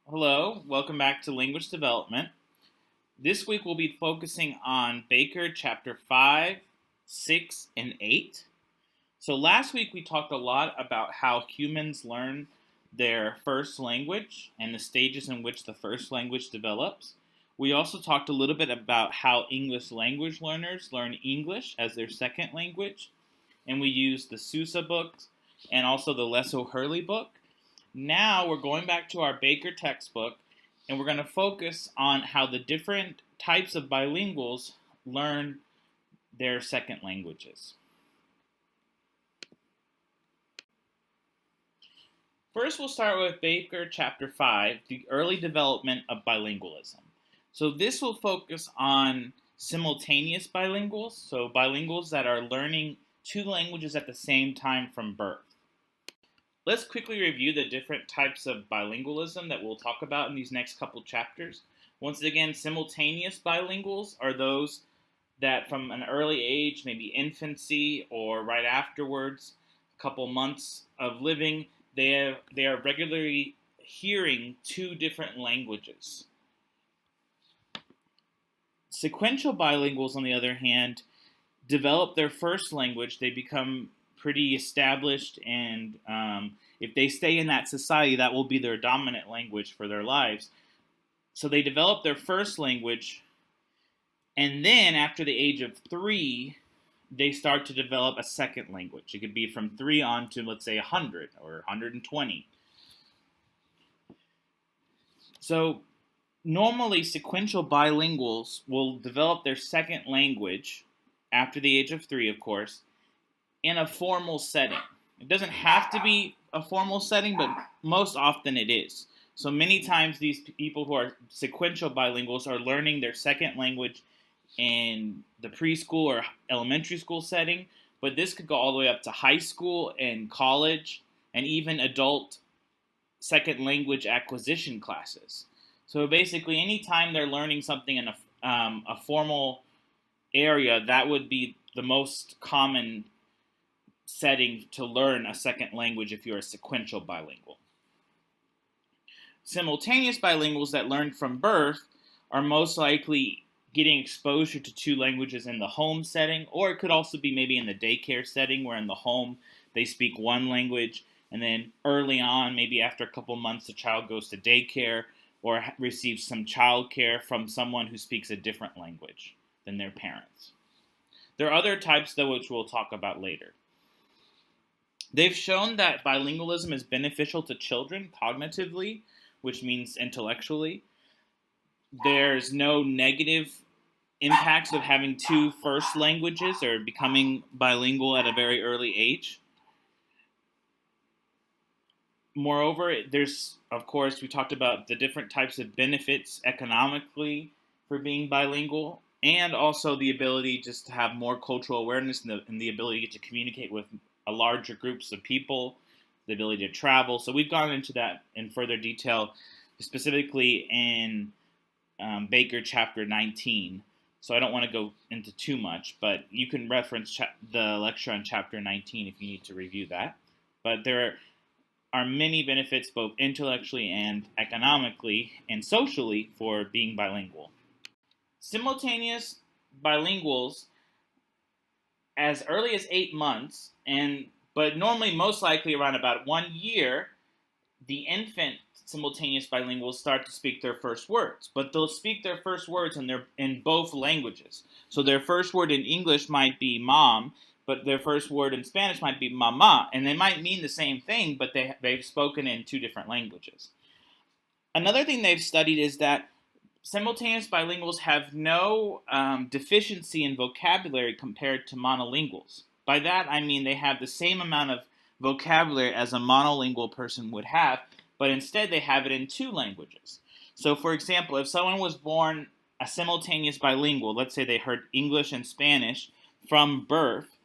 Hello, welcome back to Language Development. This week we'll be focusing on Baker chapter 5, 6, and 8. So last week we talked a lot about how humans learn their first language and the stages in which the first language develops. We also talked a little bit about how English language learners learn English as their second language. And we used the Sousa books and also the Lesso-Hurley book. Now we're going back to our Baker textbook and we're going to focus on how the different types of bilinguals learn their second languages. First, we'll start with Baker chapter 5, the early development of bilingualism. So this will focus on simultaneous bilinguals, so bilinguals that are learning two languages at the same time from birth. Let's quickly review the different types of bilingualism that we'll talk about in these next couple chapters. Once again, simultaneous bilinguals are those that from an early age, maybe infancy or right afterwards, a couple months of living, they are regularly hearing two different languages. Sequential bilinguals, on the other hand, develop their first language. They become pretty established, and if they stay in that society, that will be their dominant language for their lives. So they develop their first language, and then after the age of 3, they start to develop a second language. It could be from 3 on to, let's say, 100 or 120. So normally, sequential bilinguals will develop their second language after the age of 3, of course, in a formal setting. It doesn't have to be a formal setting, but most often it is. So many times these people who are sequential bilinguals are learning their second language in the preschool or elementary school setting, but this could go all the way up to high school and college and even adult second language acquisition classes. So basically, anytime they're learning something in a formal area, that would be the most common setting to learn a second language if you're a sequential bilingual. Simultaneous bilinguals that learn from birth are most likely getting exposure to two languages in the home setting, or it could also be maybe in the daycare setting where in the home they speak one language, and then early on, maybe after a couple months, the child goes to daycare or receives some child care from someone who speaks a different language than their parents. There are other types, though, which we'll talk about later. They've shown that bilingualism is beneficial to children cognitively, which means intellectually. There's no negative impacts of having two first languages or becoming bilingual at a very early age. Moreover, there's, of course, we talked about the different types of benefits economically for being bilingual, and also the ability just to have more cultural awareness and the ability to communicate with larger groups of people, the ability to travel. So we've gone into that in further detail, specifically in Baker chapter 19. So I don't want to go into too much, but you can reference the lecture on chapter 19 if you need to review that. But there are many benefits both intellectually and economically and socially for being bilingual. Simultaneous bilinguals as early as 8 months, but normally most likely around about 1 year, the infant simultaneous bilinguals start to speak their first words. But they'll speak their first words in both languages. So their first word in English might be mom, but their first word in Spanish might be mama. And they might mean the same thing, but they've spoken in two different languages. Another thing they've studied is that simultaneous bilinguals have no deficiency in vocabulary compared to monolinguals. By that, I mean they have the same amount of vocabulary as a monolingual person would have, but instead they have it in two languages. So, for example, if someone was born a simultaneous bilingual, let's say they heard English and Spanish from birth,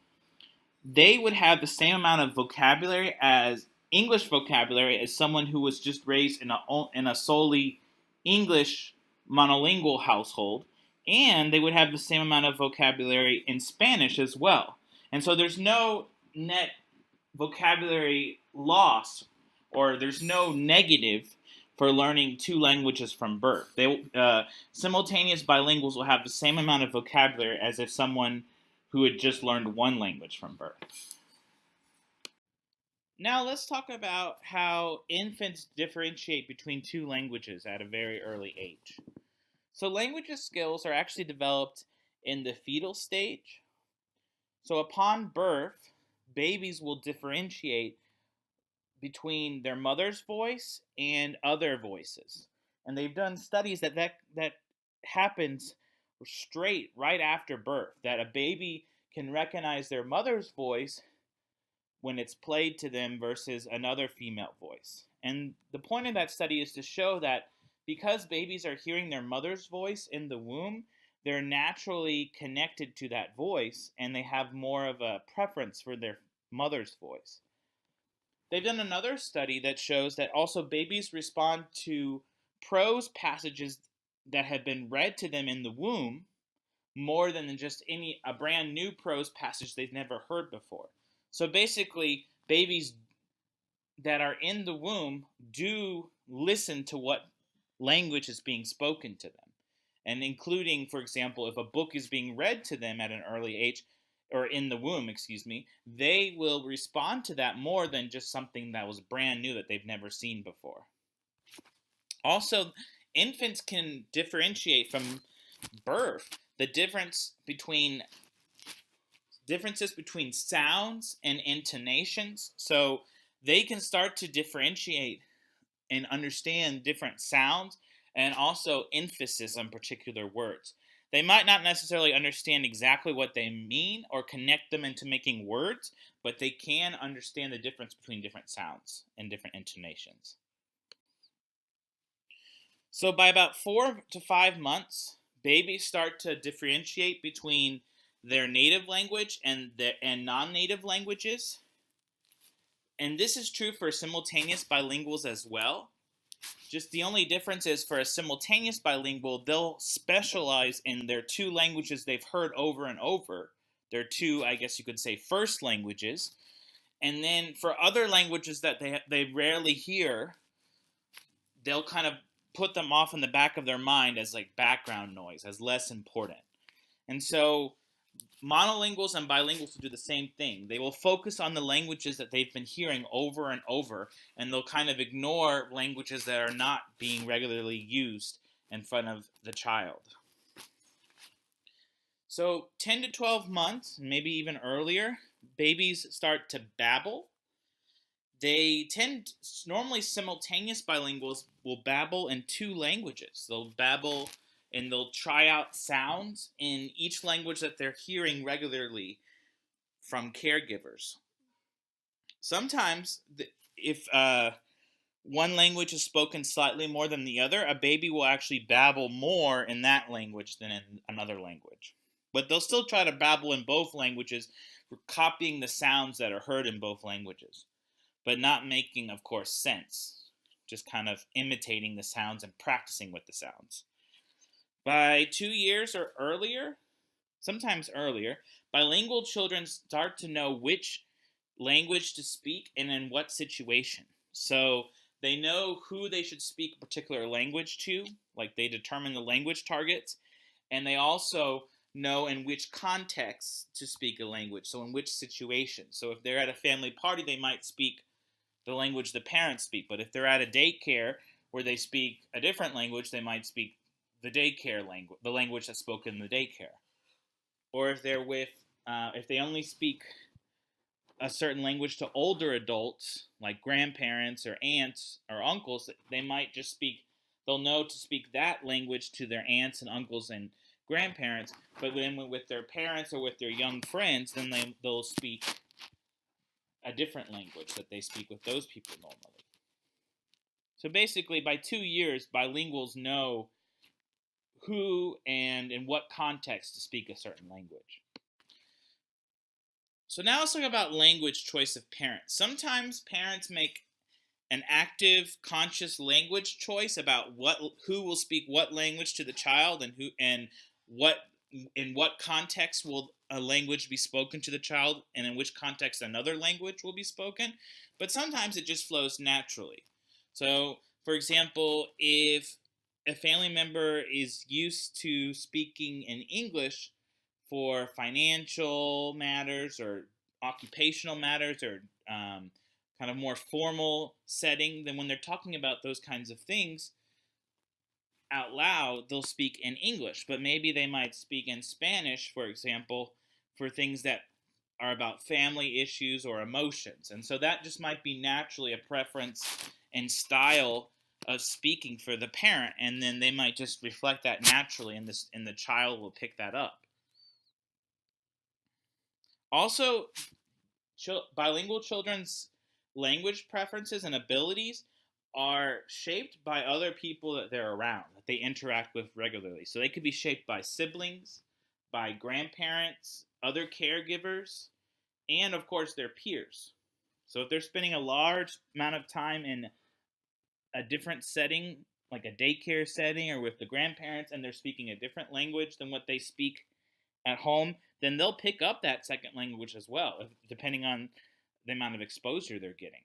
they would have the same amount of vocabulary as English vocabulary as someone who was just raised in a solely English monolingual household, and they would have the same amount of vocabulary in Spanish as well. And so there's no net vocabulary loss, or there's no negative for learning two languages from birth. Simultaneous bilinguals will have the same amount of vocabulary as if someone who had just learned one language from birth. Now let's talk about how infants differentiate between two languages at a very early age. So language skills are actually developed in the fetal stage. So upon birth, babies will differentiate between their mother's voice and other voices. And they've done studies that happens straight right after birth, that a baby can recognize their mother's voice when it's played to them versus another female voice. And the point of that study is to show that because babies are hearing their mother's voice in the womb, they're naturally connected to that voice and they have more of a preference for their mother's voice. They've done another study that shows that also babies respond to prose passages that have been read to them in the womb more than just a brand new prose passage they've never heard before. So basically, babies that are in the womb do listen to what language is being spoken to them. And including, for example, if a book is being read to them at an early age, or in the womb, they will respond to that more than just something that was brand new that they've never seen before. Also, infants can differentiate from birth the differences between sounds and intonations. So they can start to differentiate and understand different sounds and also emphasis on particular words. They might not necessarily understand exactly what they mean or connect them into making words, but they can understand the difference between different sounds and different intonations. So by about 4 to 5 months, babies start to differentiate between their native language and non-native languages. And this is true for simultaneous bilinguals as well. Just the only difference is for a simultaneous bilingual, they'll specialize in their two languages they've heard over and over. Their two, I guess you could say, first languages. And then for other languages that they rarely hear, they'll kind of put them off in the back of their mind as like background noise, as less important. And so monolinguals and bilinguals will do the same thing. They will focus on the languages that they've been hearing over and over, and they'll kind of ignore languages that are not being regularly used in front of the child. So 10 to 12 months, maybe even earlier, babies start to babble. Normally simultaneous bilinguals will babble in two languages. They'll babble and they'll try out sounds in each language that they're hearing regularly from caregivers. Sometimes, if one language is spoken slightly more than the other, a baby will actually babble more in that language than in another language. But they'll still try to babble in both languages, copying the sounds that are heard in both languages, but not making, of course, sense. Just kind of imitating the sounds and practicing with the sounds. By 2 years or earlier, sometimes earlier, bilingual children start to know which language to speak and in what situation. So they know who they should speak a particular language to, like they determine the language targets, and they also know in which context to speak a language, so in which situation. So if they're at a family party, they might speak the language the parents speak, but if they're at a daycare where they speak a different language, they might speak the daycare language, the language that's spoken in the daycare. Or if they're if they only speak a certain language to older adults, like grandparents or aunts or uncles, they'll know to speak that language to their aunts and uncles and grandparents, but then with their parents or with their young friends, then they'll speak a different language that they speak with those people normally. So basically, by 2 years, bilinguals know who and in what context to speak a certain language. So now let's talk about language choice of parents. Sometimes parents make an active, conscious language choice about who will speak what language to the child and in what context will a language be spoken to the child and in which context another language will be spoken. But sometimes it just flows naturally. So For example, if a family member is used to speaking in English for financial matters or occupational matters or kind of more formal setting, then when they're talking about those kinds of things out loud, they'll speak in English, but maybe they might speak in Spanish, for example, for things that are about family issues or emotions. And so that just might be naturally a preference and style of speaking for the parent, and then they might just reflect that naturally, and the child will pick that up. Also, bilingual children's language preferences and abilities are shaped by other people that they're around, that they interact with regularly. So they could be shaped by siblings, by grandparents, other caregivers, and of course their peers. So if they're spending a large amount of time in a different setting, like a daycare setting or with the grandparents, and they're speaking a different language than what they speak at home, then they'll pick up that second language as well, depending on the amount of exposure they're getting.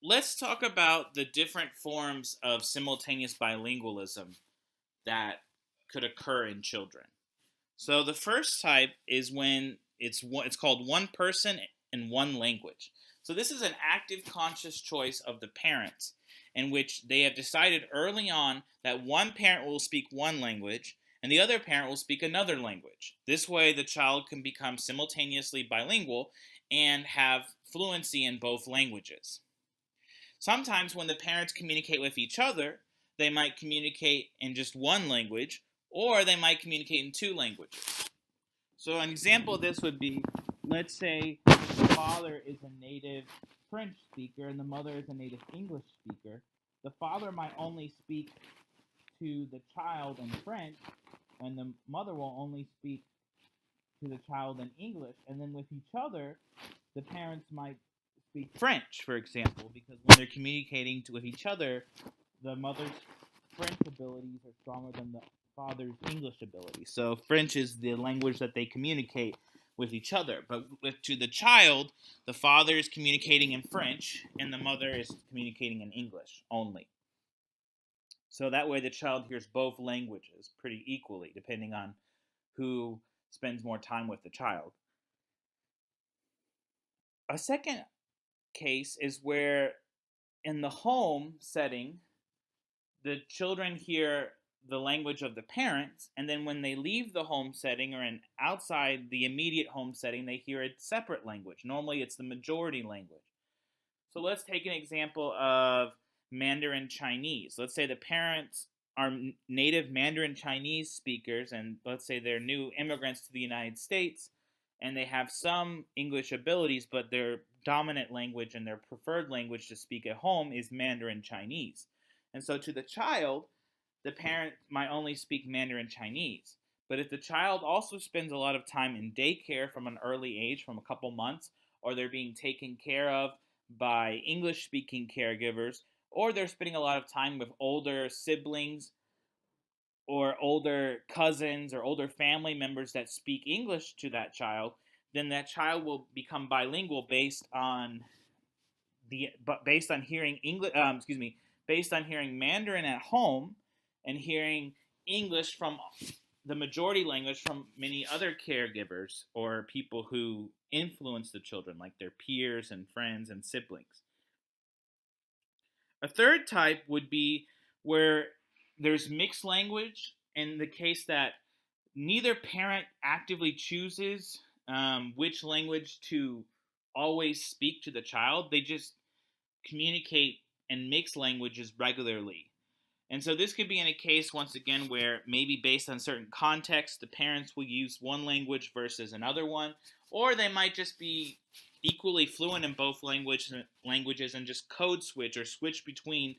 Let's talk about the different forms of simultaneous bilingualism that could occur in children. So the first type is when it's called one person and one language. So this is an active conscious choice of the parents in which they have decided early on that one parent will speak one language and the other parent will speak another language. This way the child can become simultaneously bilingual and have fluency in both languages. Sometimes when the parents communicate with each other, they might communicate in just one language, or they might communicate in two languages. So an example of this would be, let's say the father is a native French speaker and the mother is a native English speaker. The father might only speak to the child in French, and the mother will only speak to the child in English. And then with each other, the parents might speak French, for example, because when they're communicating with each other, the mother's French abilities are stronger than the father's English abilities. So French is the language that they communicate with each other. But to the child, the father is communicating in French and the mother is communicating in English only. So that way the child hears both languages pretty equally, depending on who spends more time with the child. A second case is where in the home setting, the children hear the language of the parents, and then when they leave the home setting or in outside the immediate home setting, they hear a separate language. Normally it's the majority language. So let's take an example of Mandarin Chinese. Let's say the parents are native Mandarin Chinese speakers, and let's say they're new immigrants to the United States, and they have some English abilities, but their dominant language and their preferred language to speak at home is Mandarin Chinese. And so to the child, the parent might only speak Mandarin Chinese. But if the child also spends a lot of time in daycare from an early age, from a couple months, or they're being taken care of by English-speaking caregivers, or they're spending a lot of time with older siblings or older cousins or older family members that speak English to that child, then that child will become bilingual based on hearing English. Based on hearing Mandarin at home and hearing English from the majority language from many other caregivers or people who influence the children, like their peers and friends and siblings. A third type would be where there's mixed language in the case that neither parent actively chooses which language to always speak to the child. They just communicate in mixed languages regularly. And so this could be in a case, once again, where maybe based on certain context, the parents will use one language versus another one, or they might just be equally fluent in both languages and just code switch or switch between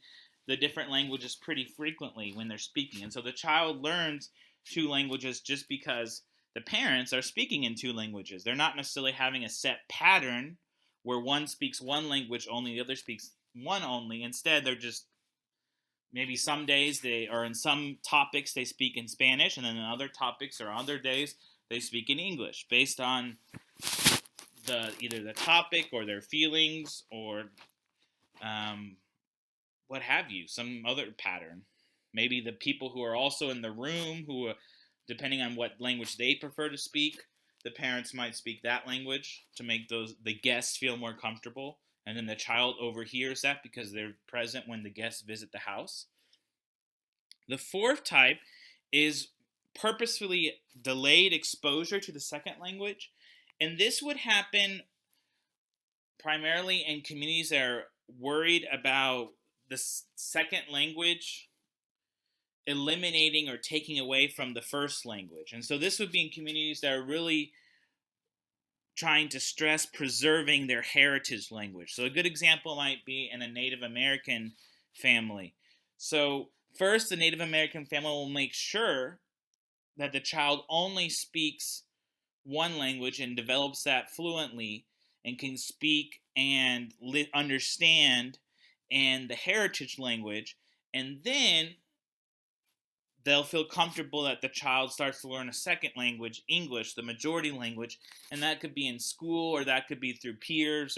the different languages pretty frequently when they're speaking. And so the child learns two languages just because the parents are speaking in two languages. They're not necessarily having a set pattern where one speaks one language only, the other speaks one only. Instead, they're just maybe some days they are in some topics they speak in Spanish, and then in other topics or other days they speak in English based on either the topic or their feelings or what have you, some other pattern. Maybe the people who are also in the room, who, depending on what language they prefer to speak, the parents might speak that language to make the guests feel more comfortable, and then the child overhears that because they're present when the guests visit the house. The fourth type is purposefully delayed exposure to the second language, and this would happen primarily in communities that are worried about the second language eliminating or taking away from the first language. And so this would be in communities that are really trying to stress preserving their heritage language. So a good example might be in a Native American family. So first, the Native American family will make sure that the child only speaks one language and develops that fluently and can speak and understand and the heritage language, and then they'll feel comfortable that the child starts to learn a second language, English, the majority language, and that could be in school or that could be through peers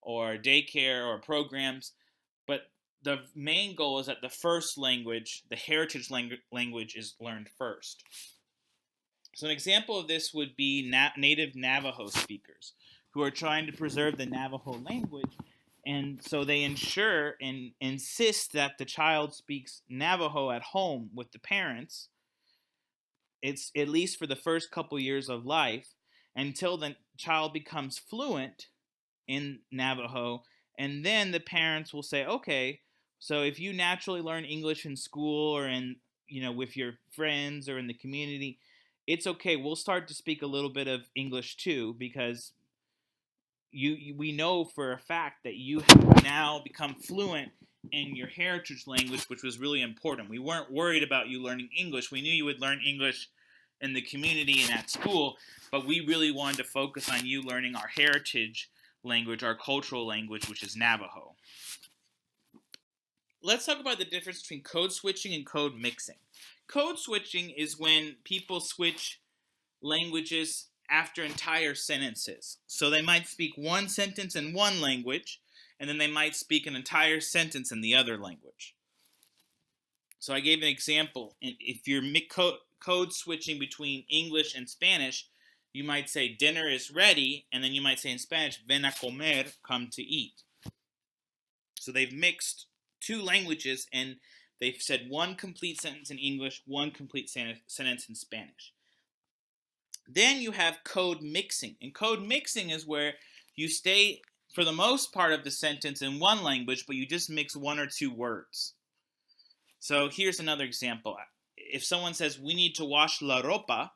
or daycare or programs. But the main goal is that the first language, the heritage language, is learned first. So an example of this would be native Navajo speakers who are trying to preserve the Navajo language. And so they ensure and insist that the child speaks Navajo at home with the parents. It's at least for the first couple years of life until the child becomes fluent in Navajo. And then the parents will say, okay, so if you naturally learn English in school or in, with your friends or in the community, it's okay. We'll start to speak a little bit of English too, because we know for a fact that you have now become fluent in your heritage language, which was really important. We weren't worried about you learning English. We knew you would learn English in the community and at school, but we really wanted to focus on you learning our heritage language, our cultural language, which is Navajo. Let's talk about the difference between code switching and code mixing. Code switching is when people switch languages after entire sentences. So they might speak one sentence in one language, and then they might speak an entire sentence in the other language. So I gave an example. If you're code switching between English and Spanish, you might say dinner is ready, and then you might say in Spanish, ven a comer, come to eat. So they've mixed two languages, and they've said one complete sentence in English, one complete sentence in Spanish. Then you have code mixing. And code mixing is where you stay, for the most part of the sentence, in one language, but you just mix one or two words. So here's another example. If someone says, we need to wash la ropa,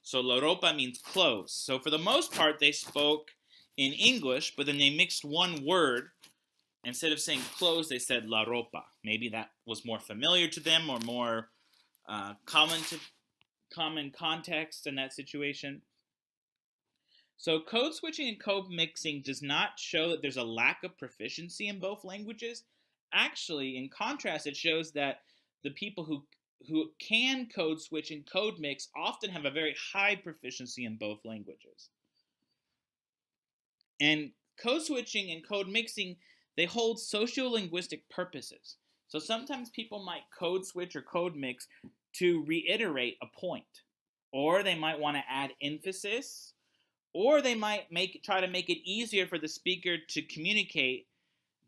so la ropa means clothes. So for the most part, they spoke in English, but then they mixed one word. Instead of saying clothes, they said la ropa. Maybe that was more familiar to them or more common context in that situation. So code switching and code mixing does not show that there's a lack of proficiency in both languages. Actually, in contrast, it shows that the people who can code switch and code mix often have a very high proficiency in both languages. And code switching and code mixing, they hold sociolinguistic purposes. So sometimes people might code switch or code mix to reiterate a point, or they might want to add emphasis, or they might try to make it easier for the speaker to communicate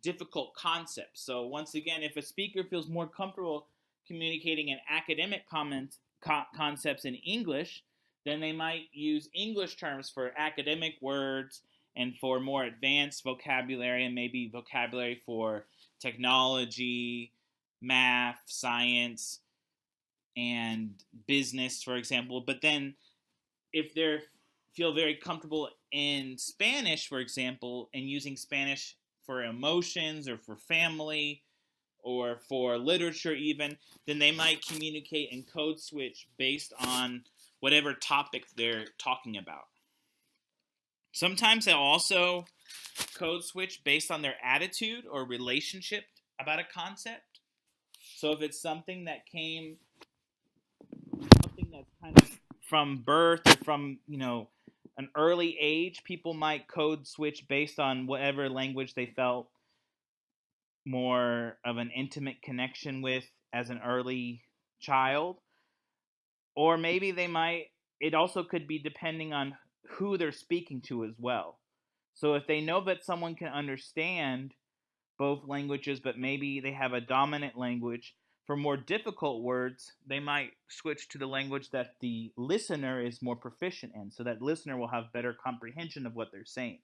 difficult concepts. So once again, if a speaker feels more comfortable communicating in academic concepts in English, then they might use English terms for academic words and for more advanced vocabulary, and maybe vocabulary for technology, math, science, and business, for example. But then if they feel very comfortable in Spanish, for example, and using Spanish for emotions or for family or for literature even, then they might communicate and code switch based on whatever topic they're talking about. Sometimes they'll also code switch based on their attitude or relationship about a concept. So if it's something that's kind of from birth or from, an early age, people might code switch based on whatever language they felt more of an intimate connection with as an early child. Or maybe they might, it also could be depending on who they're speaking to as well. So if they know that someone can understand both languages, but maybe they have a dominant language, for more difficult words, they might switch to the language that the listener is more proficient in, so that listener will have better comprehension of what they're saying.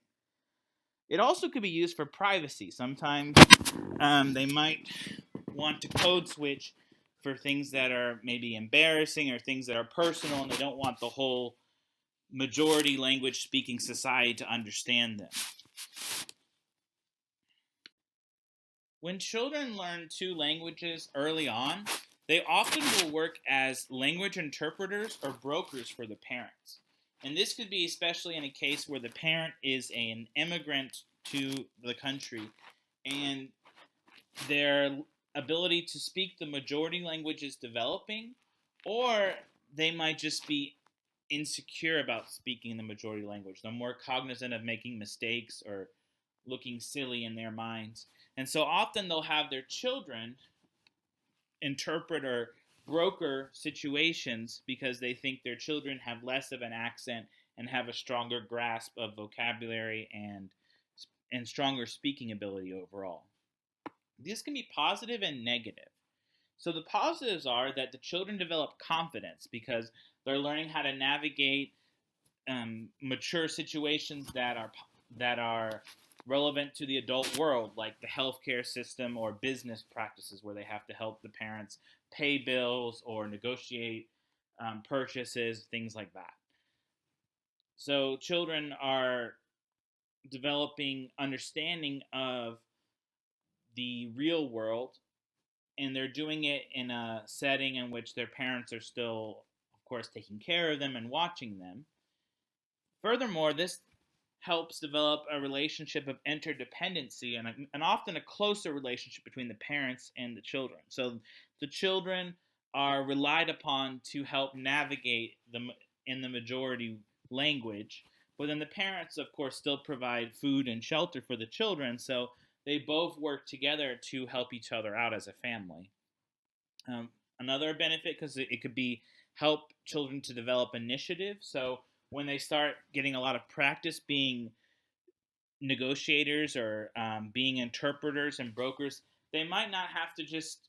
It also could be used for privacy. Sometimes they might want to code switch for things that are maybe embarrassing or things that are personal, and they don't want the whole majority language speaking society to understand them. When children learn two languages early on, they often will work as language interpreters or brokers for the parents. And this could be especially in a case where the parent is an immigrant to the country and their ability to speak the majority language is developing, or they might just be insecure about speaking the majority language. They're more cognizant of making mistakes or looking silly in their minds. And so often they'll have their children interpret or broker situations because they think their children have less of an accent and have a stronger grasp of vocabulary and stronger speaking ability overall. This can be positive and negative. So the positives are that the children develop confidence because they're learning how to navigate mature situations that are relevant to the adult world, like the healthcare system or business practices where they have to help the parents pay bills or negotiate purchases, things like that. So children are developing understanding of the real world, and they're doing it in a setting in which their parents are still, of course, taking care of them and watching them. Furthermore, this helps develop a relationship of interdependency and often a closer relationship between the parents and the children. So the children are relied upon to help navigate in the majority language, but then the parents, of course, still provide food and shelter for the children, so they both work together to help each other out as a family. Another benefit, because it could be help children to develop initiative. So when they start getting a lot of practice being negotiators or being interpreters and brokers, they might not have to just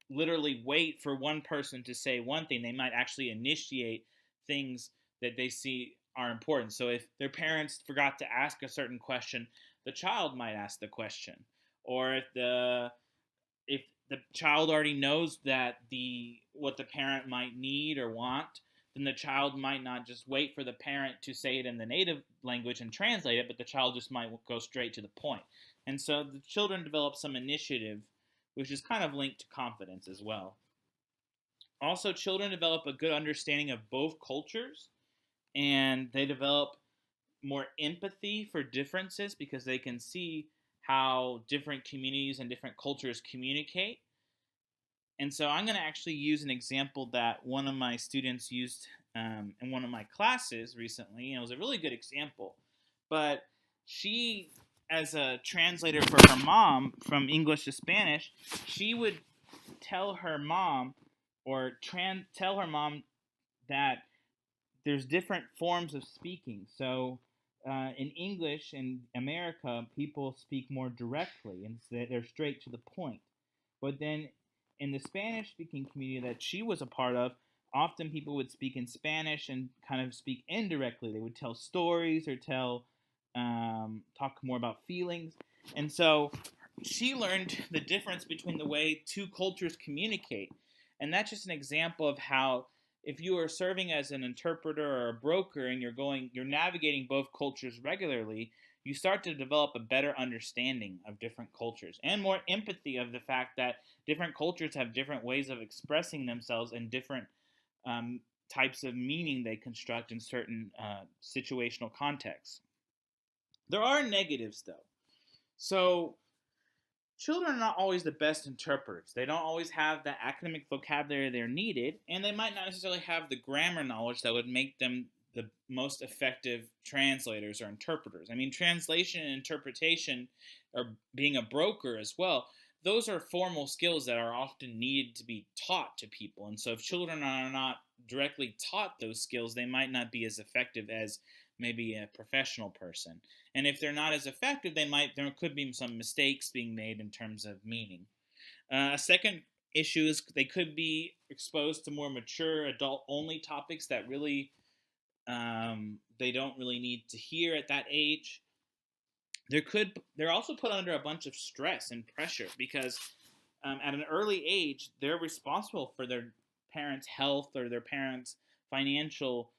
literally wait for one person to say one thing. They might actually initiate things that they see are important. So if their parents forgot to ask a certain question, the child might ask the question. Or if the child already knows that what the parent might need or want, then the child might not just wait for the parent to say it in the native language and translate it, but the child just might go straight to the point. And so the children develop some initiative, which is kind of linked to confidence as well. Also, children develop a good understanding of both cultures, and they develop more empathy for differences because they can see how different communities and different cultures communicate. And so I'm going to actually use an example that one of my students used in one of my classes recently, and it was a really good example. But she, as a translator for her mom from English to Spanish, she would tell her mom tell her mom that there's different forms of speaking. So in English in America, people speak more directly and they're straight to the point. But then in the Spanish-speaking community that she was a part of, often people would speak in Spanish and kind of speak indirectly. They would tell stories or talk more about feelings. And so she learned the difference between the way two cultures communicate. And that's just an example of how if you are serving as an interpreter or a broker and you're navigating both cultures regularly, you start to develop a better understanding of different cultures and more empathy of the fact that different cultures have different ways of expressing themselves and different types of meaning they construct in certain situational contexts. There are negatives, though. So children are not always the best interpreters. They don't always have the academic vocabulary they're needed, and they might not necessarily have the grammar knowledge that would make them the most effective translators or interpreters. I mean, translation and interpretation, or being a broker as well, those are formal skills that are often needed to be taught to people. And so if children are not directly taught those skills, they might not be as effective as maybe a professional person. And if they're not as effective, there could be some mistakes being made in terms of meaning. A second issue is they could be exposed to more mature adult-only topics that really they don't really need to hear at that age. They're also put under a bunch of stress and pressure because at an early age they're responsible for their parents' health or their parents' financial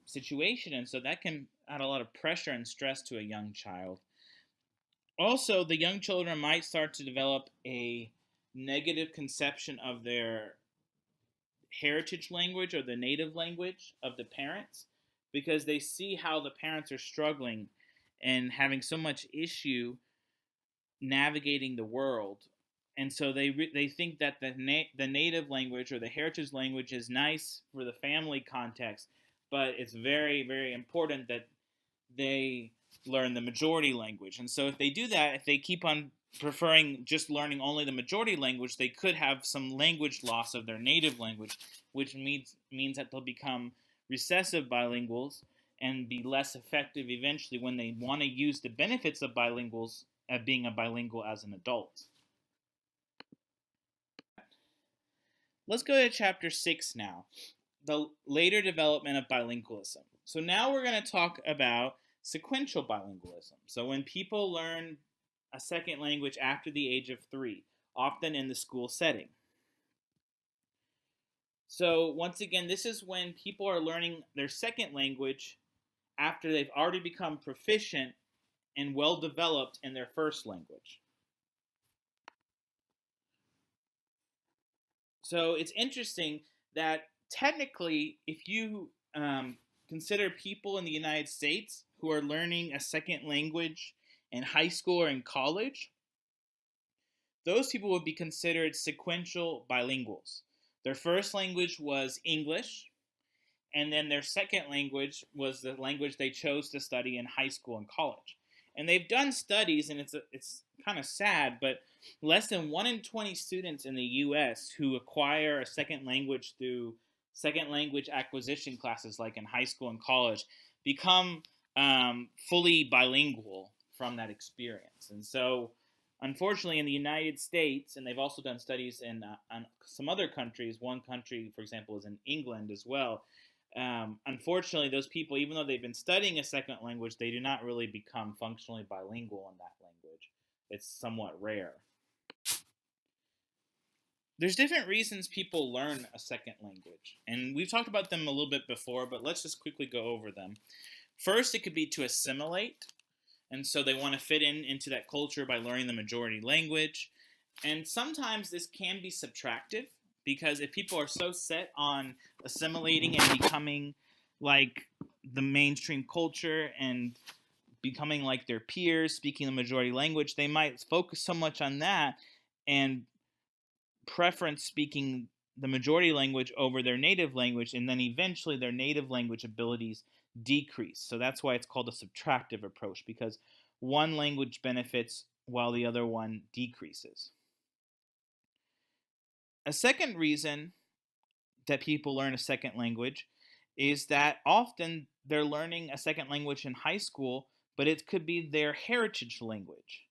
situation, and so that can add a lot of pressure and stress to a young child. Also, the young children might start to develop a negative conception of their heritage language or the native language of the parents because they see how the parents are struggling and having so much issue navigating the world, and so they think that the native language or the heritage language is nice for the family context, but it's very, very important that they learn the majority language. And so if they do that, if they keep on preferring just learning only the majority language, they could have some language loss of their native language, which means that they'll become recessive bilinguals and be less effective eventually when they want to use the benefits of being a bilingual as an adult. Let's go to chapter 6 now, the later development of bilingualism. So now we're going to talk about sequential bilingualism. So when people learn a second language after the age of 3, often in the school setting. So once again, this is when people are learning their second language after they've already become proficient and well developed in their first language. So it's interesting that technically, if you consider people in the United States who are learning a second language in high school or in college, those people would be considered sequential bilinguals. Their first language was English, and then their second language was the language they chose to study in high school and college. And they've done studies, and it's kind of sad, but less than 1 in 20 students in the U.S. who acquire a second language through second language acquisition classes like in high school and college become fully bilingual from that experience. And so unfortunately in the United States, and they've also done studies in some other countries, one country for example is in England as well, unfortunately those people, even though they've been studying a second language, they do not really become functionally bilingual in that language. It's somewhat rare. There's different reasons people learn a second language, and we've talked about them a little bit before, but let's just quickly go over them. First, it could be to assimilate, and so they want to fit into that culture by learning the majority language. And sometimes this can be subtractive, because if people are so set on assimilating and becoming like the mainstream culture and becoming like their peers, speaking the majority language, they might focus so much on that and preference speaking the majority language over their native language, and then eventually their native language abilities decrease. So that's why it's called a subtractive approach, because one language benefits while the other one decreases. A second reason that people learn a second language is that often they're learning a second language in high school, but it could be their heritage language.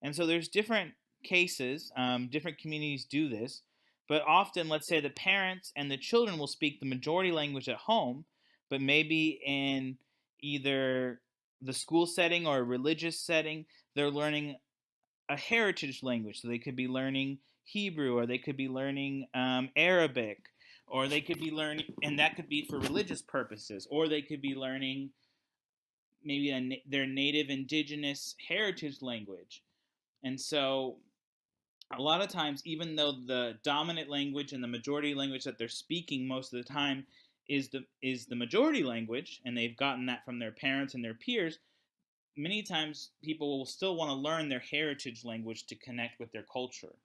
And so there's different cases, different communities do this, but often, let's say the parents and the children will speak the majority language at home, but maybe in either the school setting or a religious setting, they're learning a heritage language. So they could be learning Hebrew, or they could be learning Arabic, or they could be learning, and that could be for religious purposes, or they could be learning maybe their native indigenous heritage language. And so a lot of times, even though the dominant language and the majority language that they're speaking most of the time is the majority language, and they've gotten that from their parents and their peers, many times people will still want to learn their heritage language to connect with their culture.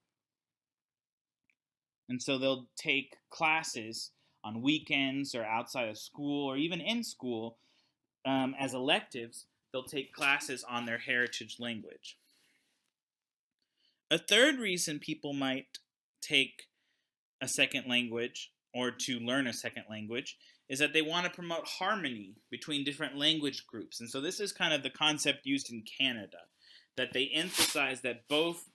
And so they'll take classes on weekends or outside of school or even in school as electives. They'll take classes on their heritage language. A third reason people might take a second language or to learn a second language is that they want to promote harmony between different language groups. And so this is kind of the concept used in Canada, that they emphasize that both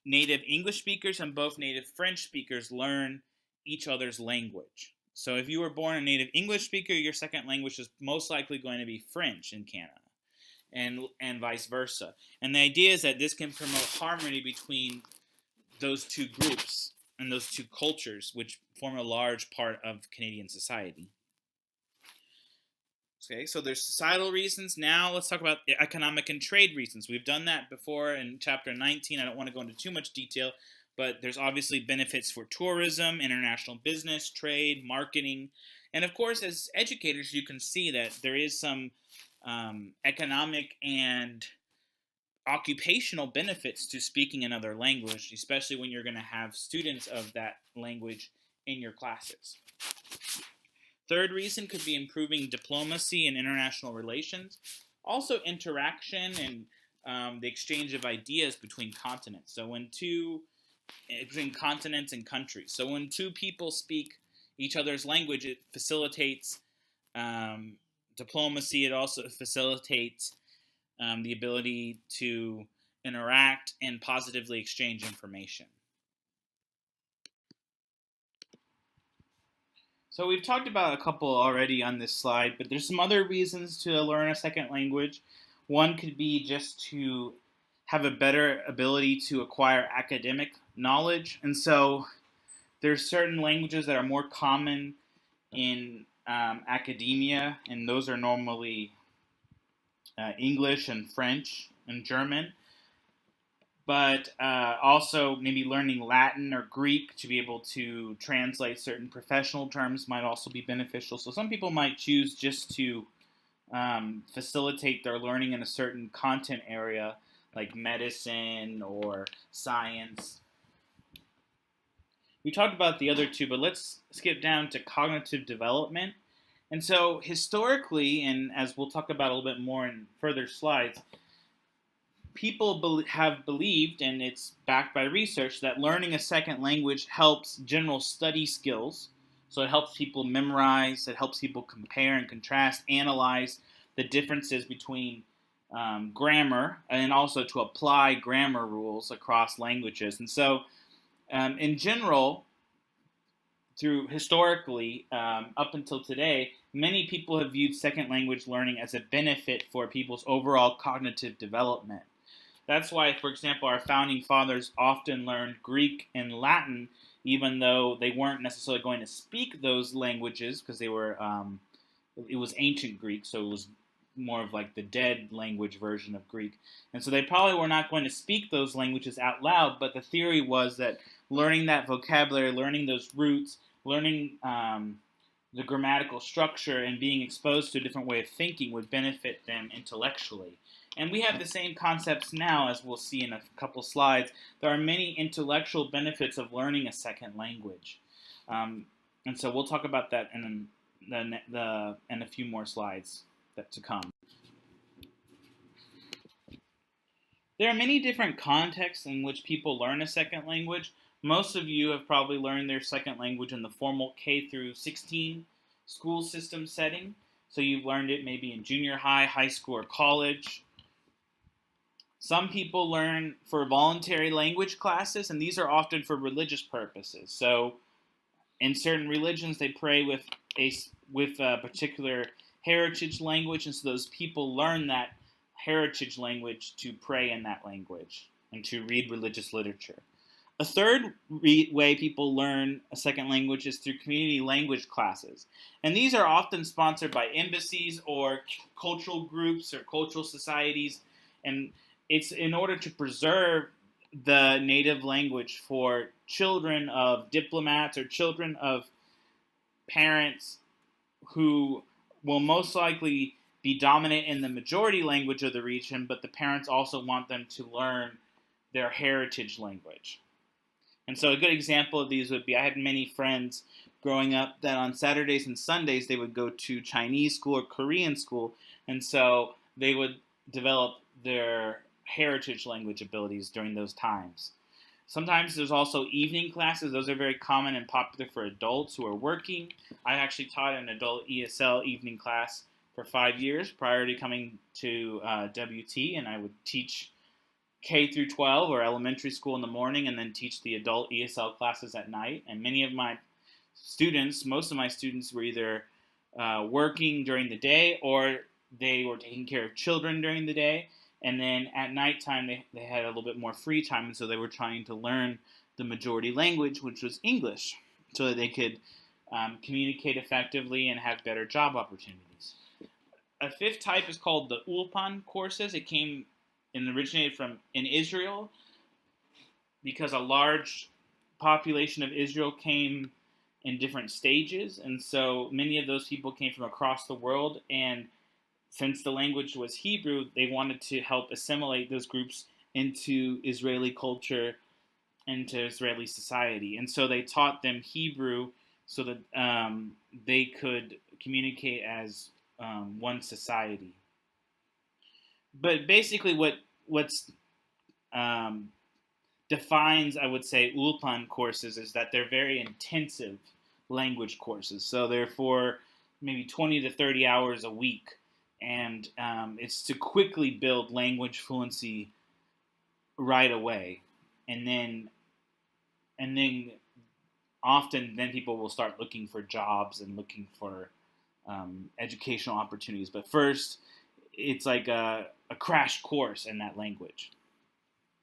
native English speakers and both native French speakers learn each other's language. So if you were born a native English speaker, your second language is most likely going to be French in Canada, and vice versa. And the idea is that this can promote harmony between those two groups and those two cultures, which form a large part of Canadian society. Okay, so there's societal reasons. Now let's talk about economic and trade reasons. We've done that before in chapter 19. I don't want to go into too much detail, but there's obviously benefits for tourism, international business, trade, marketing. And of course, as educators, you can see that there is some economic and occupational benefits to speaking another language, especially when you're going to have students of that language in your classes. Third reason could be improving diplomacy and international relations. Also interaction and the exchange of ideas between continents. So between continents and countries. So when two people speak each other's language, it facilitates diplomacy. It also facilitates the ability to interact and positively exchange information. So we've talked about a couple already on this slide, but there's some other reasons to learn a second language. One could be just to have a better ability to acquire academic knowledge. And so there's certain languages that are more common in academia, and those are normally English and French and German. But also maybe learning Latin or Greek to be able to translate certain professional terms might also be beneficial. So some people might choose just to facilitate their learning in a certain content area, like medicine or science. We talked about the other two, but let's skip down to cognitive development. And so historically, and as we'll talk about a little bit more in further slides, people have believed, and it's backed by research, that learning a second language helps general study skills. So it helps people memorize, it helps people compare and contrast, analyze the differences between grammar, and also to apply grammar rules across languages. And so in general, through historically, up until today, many people have viewed second language learning as a benefit for people's overall cognitive development. That's why, for example, our founding fathers often learned Greek and Latin, even though they weren't necessarily going to speak those languages, because they were, it was ancient Greek, so it was more of like the dead language version of Greek. And so they probably were not going to speak those languages out loud, but the theory was that learning that vocabulary, learning those roots, learning the grammatical structure, and being exposed to a different way of thinking would benefit them intellectually. And we have the same concepts now, as we'll see in a couple slides. There are many intellectual benefits of learning a second language. And so we'll talk about that in a few more slides to come. There are many different contexts in which people learn a second language. Most of you have probably learned their second language in the formal K through 16 school system setting. So you've learned it maybe in junior high, high school, or college. Some people learn for voluntary language classes, and these are often for religious purposes. So in certain religions, they pray with a particular heritage language, and so those people learn that heritage language to pray in that language and to read religious literature. A third way people learn a second language is through community language classes. And these are often sponsored by embassies or cultural groups or cultural societies. And it's in order to preserve the native language for children of diplomats or children of parents who will most likely be dominant in the majority language of the region, but the parents also want them to learn their heritage language. And so a good example of these would be, I had many friends growing up that on Saturdays and Sundays they would go to Chinese school or Korean school, and so they would develop their heritage language abilities during those times. Sometimes there's also evening classes. Those are very common and popular for adults who are working. I actually taught an adult ESL evening class for 5 years prior to coming to WT, and I would teach K through 12 or elementary school in the morning and then teach the adult ESL classes at night. And many of my students, most of my students were either working during the day or they were taking care of children during the day. And then at nighttime, they had a little bit more free time, and so they were trying to learn the majority language, which was English, so that they could communicate effectively and have better job opportunities. A fifth type is called the Ulpan courses. It came and originated in Israel because a large population of Israel came in different stages, and so many of those people came from across the world, and since the language was Hebrew, they wanted to help assimilate those groups into Israeli culture, into Israeli society. And so they taught them Hebrew so that they could communicate as one society. But basically what's defines, I would say, Ulpan courses is that they're very intensive language courses. So they're for maybe 20 to 30 hours a week. And it's to quickly build language fluency right away, and then often people will start looking for jobs and looking for educational opportunities. But first, it's like a crash course in that language.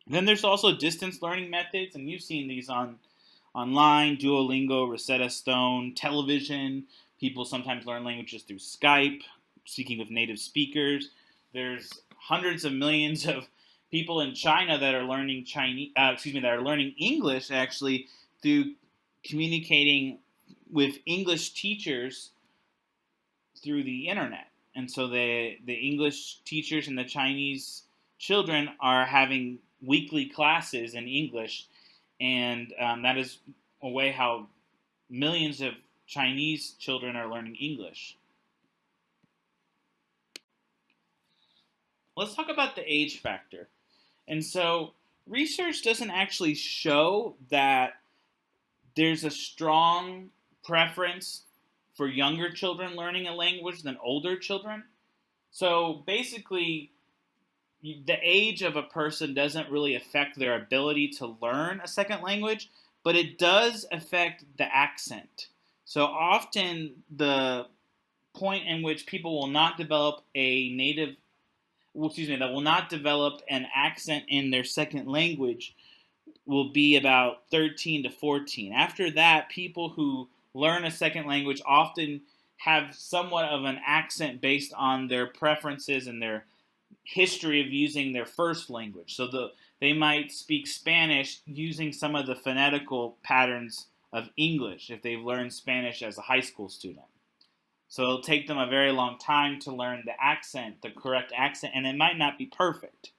And then there's also distance learning methods, and you've seen these online: Duolingo, Rosetta Stone, television. People sometimes learn languages through Skype, speaking with native speakers. There's hundreds of millions of people in China that are learning learning English actually through communicating with English teachers through the internet. And so the English teachers and the Chinese children are having weekly classes in English, and that is a way how millions of Chinese children are learning English. Let's talk about the age factor. And so research doesn't actually show that there's a strong preference for younger children learning a language than older children. So basically, the age of a person doesn't really affect their ability to learn a second language, but it does affect the accent. So often the point in which people will not develop that will not develop an accent in their second language will be about 13 to 14. After that, people who learn a second language often have somewhat of an accent based on their preferences and their history of using their first language. So they might speak Spanish using some of the phonetical patterns of English if they've learned Spanish as a high school student. So it'll take them a very long time to learn the accent, the correct accent, and it might not be perfect.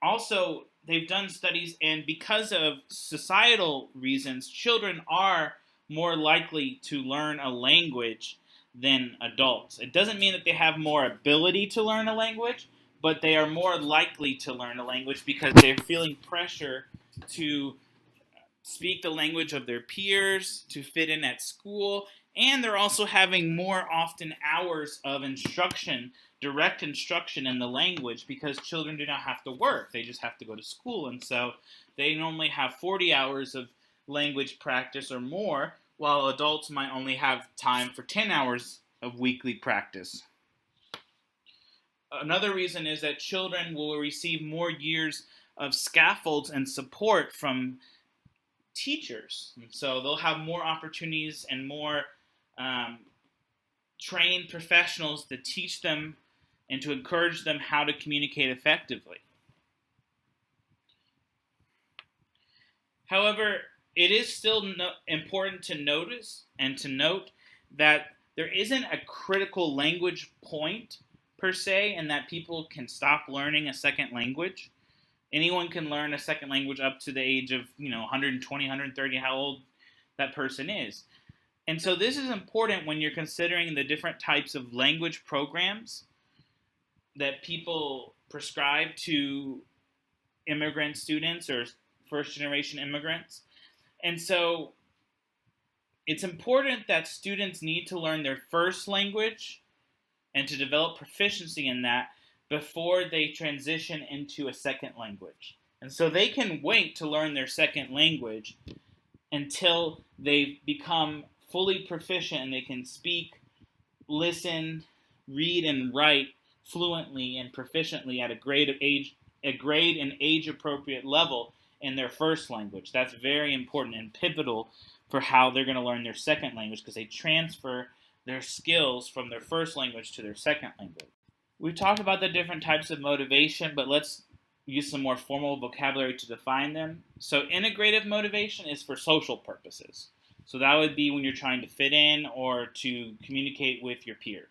Also, they've done studies, and because of societal reasons, children are more likely to learn a language than adults. It doesn't mean that they have more ability to learn a language, but they are more likely to learn a language because they're feeling pressure to speak the language of their peers, to fit in at school, and they're also having more often hours of instruction, direct instruction in the language, because children do not have to work. They just have to go to school, and so they normally have 40 hours of language practice or more, while adults might only have time for 10 hours of weekly practice. Another reason is that children will receive more years of scaffolds and support from teachers. And so they'll have more opportunities and more trained professionals to teach them and to encourage them how to communicate effectively. However, it is still important to notice and to note that there isn't a critical language point per se, and that people can stop learning a second language. Anyone can learn a second language up to the age of 120, 130, how old that person is. And so this is important when you're considering the different types of language programs that people prescribe to immigrant students or first generation immigrants. And so it's important that students need to learn their first language and to develop proficiency in that before they transition into a second language. And so they can wait to learn their second language until they become fully proficient and they can speak, listen, read, and write fluently and proficiently at a grade and age appropriate level in their first language. That's very important and pivotal for how they're going to learn their second language, because they transfer their skills from their first language to their second language. We've talked about the different types of motivation, but let's use some more formal vocabulary to define them. So integrative motivation is for social purposes. So that would be when you're trying to fit in or to communicate with your peers.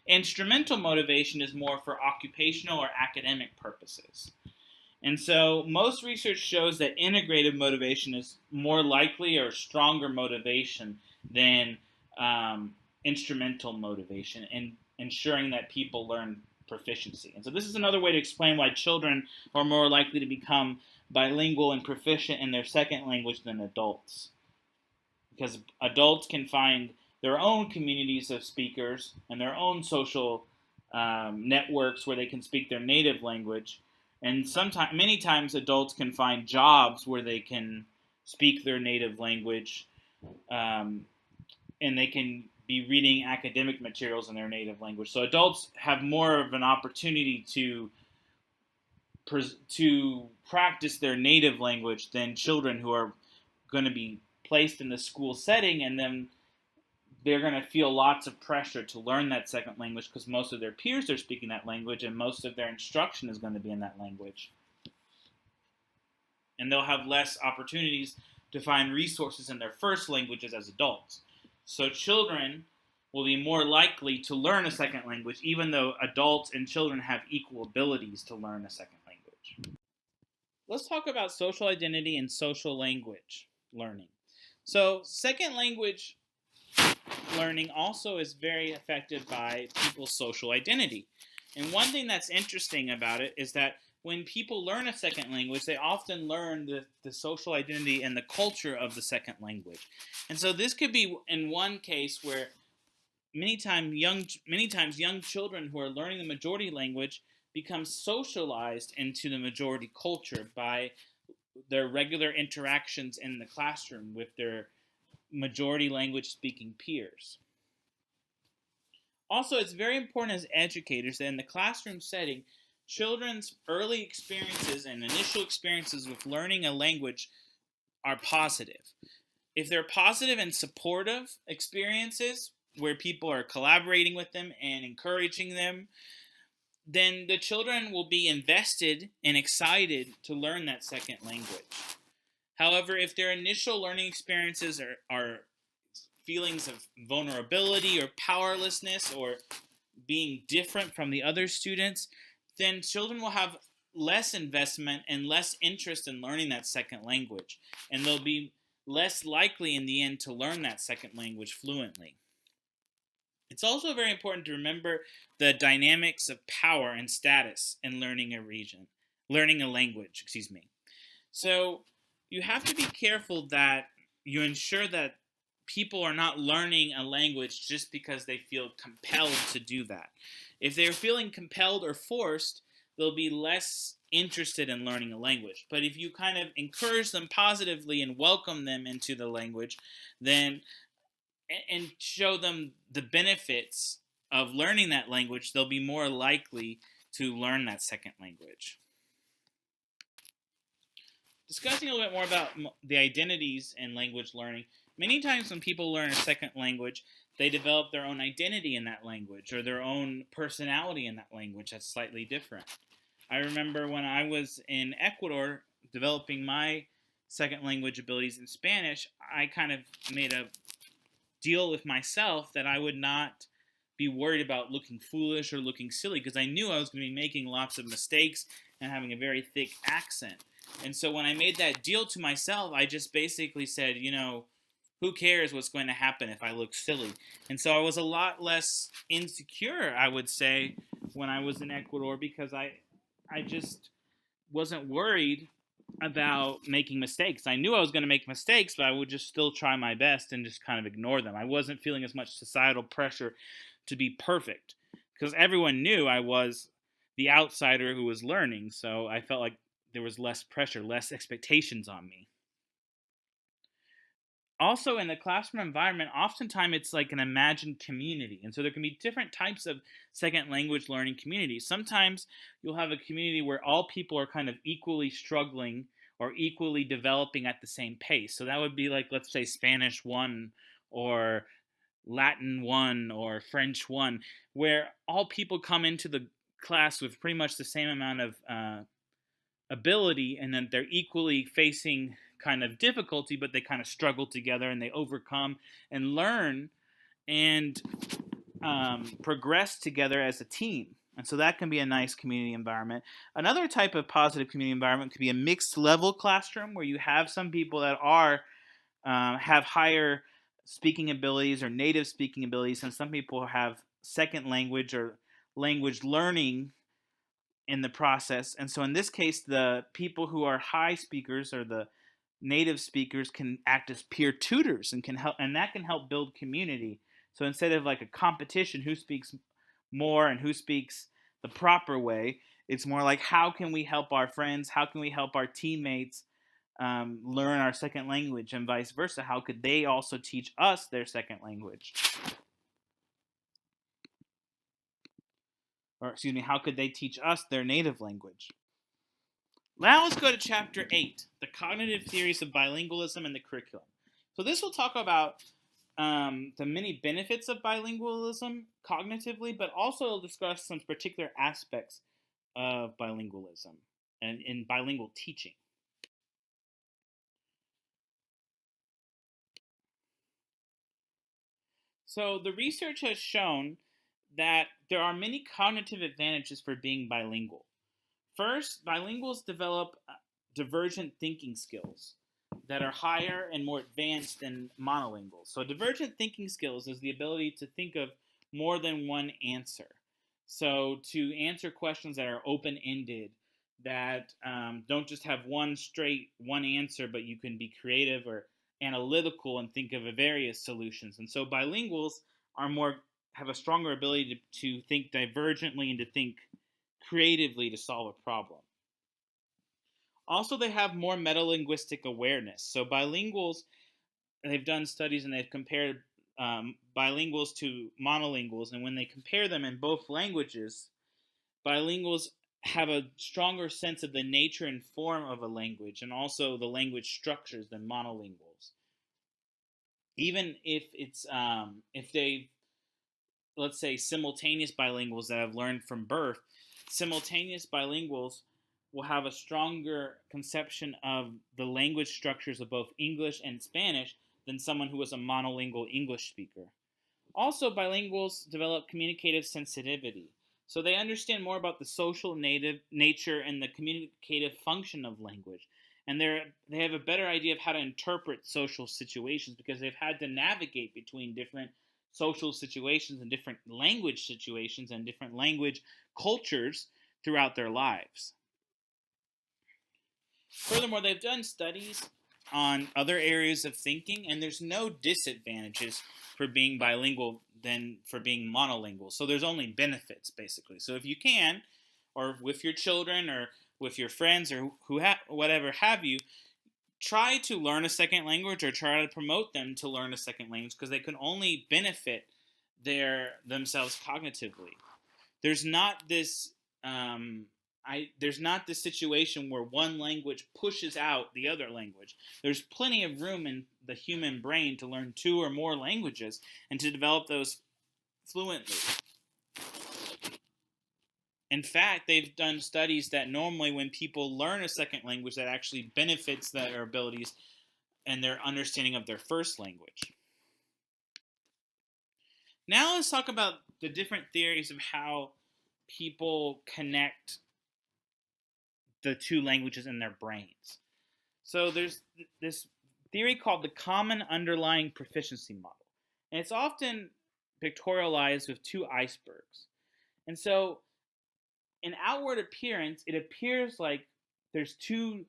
Instrumental motivation is more for occupational or academic purposes. And so most research shows that integrative motivation is more likely or stronger motivation than instrumental motivation in ensuring that people learn proficiency. And so this is another way to explain why children are more likely to become bilingual and proficient in their second language than adults. Because adults can find their own communities of speakers and their own social networks where they can speak their native language. And many times adults can find jobs where they can speak their native language, and they can be reading academic materials in their native language. So adults have more of an opportunity to practice their native language than children who are going to be placed in the school setting, and then they're going to feel lots of pressure to learn that second language because most of their peers are speaking that language and most of their instruction is going to be in that language. And they'll have less opportunities to find resources in their first languages as adults. So children will be more likely to learn a second language, even though adults and children have equal abilities to learn a second language. Let's talk about social identity and social language learning. So second language learning also is very affected by people's social identity. And one thing that's interesting about it is that when people learn a second language, they often learn the social identity and the culture of the second language. And so this could be in one case where many times young children who are learning the majority language become socialized into the majority culture by their regular interactions in the classroom with their majority language speaking peers. Also, it's very important as educators that in the classroom setting, children's early experiences and initial experiences with learning a language are positive. If they're positive and supportive experiences where people are collaborating with them and encouraging them, then the children will be invested and excited to learn that second language. However, if their initial learning experiences are feelings of vulnerability or powerlessness or being different from the other students, then children will have less investment and less interest in learning that second language. And they'll be less likely in the end to learn that second language fluently. It's also very important to remember the dynamics of power and status in learning a language. So you have to be careful that you ensure that people are not learning a language just because they feel compelled to do that. If they're feeling compelled or forced, they'll be less interested in learning a language. But if you kind of encourage them positively and welcome them into the language, then and show them the benefits of learning that language, they'll be more likely to learn that second language. Discussing a little bit more about the identities in language learning, many times when people learn a second language, they develop their own identity in that language or their own personality in that language that's slightly different. I remember when I was in Ecuador developing my second language abilities in Spanish, I kind of made a deal with myself that I would not be worried about looking foolish or looking silly, because I knew I was going to be making lots of mistakes and having a very thick accent. And so when I made that deal to myself, I just basically said, who cares what's going to happen if I look silly? And so I was a lot less insecure, I would say, when I was in Ecuador, because I just wasn't worried about making mistakes. I knew I was going to make mistakes, but I would just still try my best and just kind of ignore them. I wasn't feeling as much societal pressure to be perfect, because everyone knew I was the outsider who was learning, so I felt like there was less pressure, less expectations on me. Also, in the classroom environment, oftentimes it's like an imagined community. And so there can be different types of second language learning communities. Sometimes you'll have a community where all people are kind of equally struggling or equally developing at the same pace. So that would be like, let's say, Spanish 1 or Latin 1 or French 1, where all people come into the class with pretty much the same amount of ability, and then they're equally facing kind of difficulty, but they kind of struggle together and they overcome and learn and progress together as a team. And so that can be a nice community environment. Another type of positive community environment could be a mixed level classroom, where you have some people that are have higher speaking abilities or native speaking abilities, and some people have second language or language learning in the process. And so in this case, the people who are high speakers or the native speakers can act as peer tutors and can help, and that can help build community. So instead of like a competition, who speaks more and who speaks the proper way, it's more like, how can we help our friends, how can we help our teammates learn our second language, and vice versa, how could they also teach us their second language? Or excuse me, how could they teach us their native language? Now let's go to Chapter 8, the cognitive theories of bilingualism and the curriculum. So this will talk about the many benefits of bilingualism cognitively, but also it'll discuss some particular aspects of bilingualism and in bilingual teaching. So the research has shown that there are many cognitive advantages for being bilingual. First, bilinguals develop divergent thinking skills that are higher and more advanced than monolinguals. So divergent thinking skills is the ability to think of more than one answer. So to answer questions that are open-ended, that don't just have one answer, but you can be creative or analytical and think of various solutions. And so bilinguals have a stronger ability to think divergently and to think creatively to solve a problem. Also, they have more metalinguistic awareness. So bilinguals, they've done studies and they've compared bilinguals to monolinguals, and when they compare them in both languages, bilinguals have a stronger sense of the nature and form of a language and also the language structures than monolinguals. Even if it's if they, let's say, simultaneous bilinguals that have learned from birth, simultaneous bilinguals will have a stronger conception of the language structures of both English and Spanish than someone who is a monolingual English speaker. Also, bilinguals develop communicative sensitivity. So they understand more about the social nature and the communicative function of language. And they have a better idea of how to interpret social situations because they've had to navigate between different social situations and different language situations and different language cultures throughout their lives. Furthermore, they've done studies on other areas of thinking, and there's no disadvantages for being bilingual than for being monolingual. So there's only benefits, basically. So if you can, or with your children, or with your friends, or whatever have you, try to learn a second language or try to promote them to learn a second language because they can only benefit themselves cognitively. There's not this situation where one language pushes out the other language. There's plenty of room in the human brain to learn two or more languages and to develop those fluently. In fact, they've done studies that normally when people learn a second language, that actually benefits their abilities and their understanding of their first language. Now let's talk about the different theories of how people connect the two languages in their brains. So there's this theory called the common underlying proficiency model. And it's often pictorialized with two icebergs. And so in outward appearance, it appears like there's two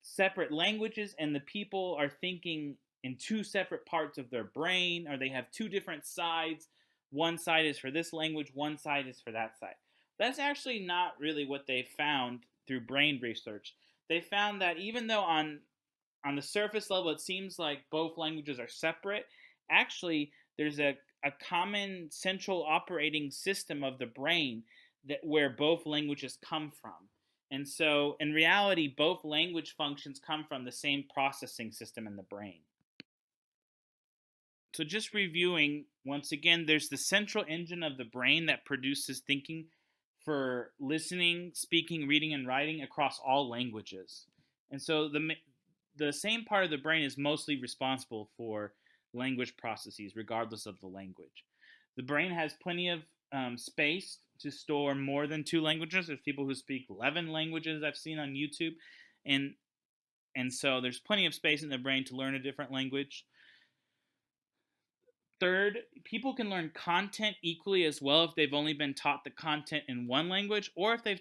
separate languages and the people are thinking in two separate parts of their brain, or they have two different sides. One side is for this language, one side is for that side. That's actually not really what they found through brain research. They found that even though on the surface level it seems like both languages are separate, actually there's a common central operating system of the brain where both languages come from. And so in reality, both language functions come from the same processing system in the brain. So just reviewing, once again, there's the central engine of the brain that produces thinking for listening, speaking, reading, and writing across all languages. And so the same part of the brain is mostly responsible for language processes, regardless of the language. The brain has plenty of space to store more than two languages. There's people who speak 11 languages I've seen on YouTube. And so there's plenty of space in the brain to learn a different language. Third, people can learn content equally as well if they've only been taught the content in one language, or if they've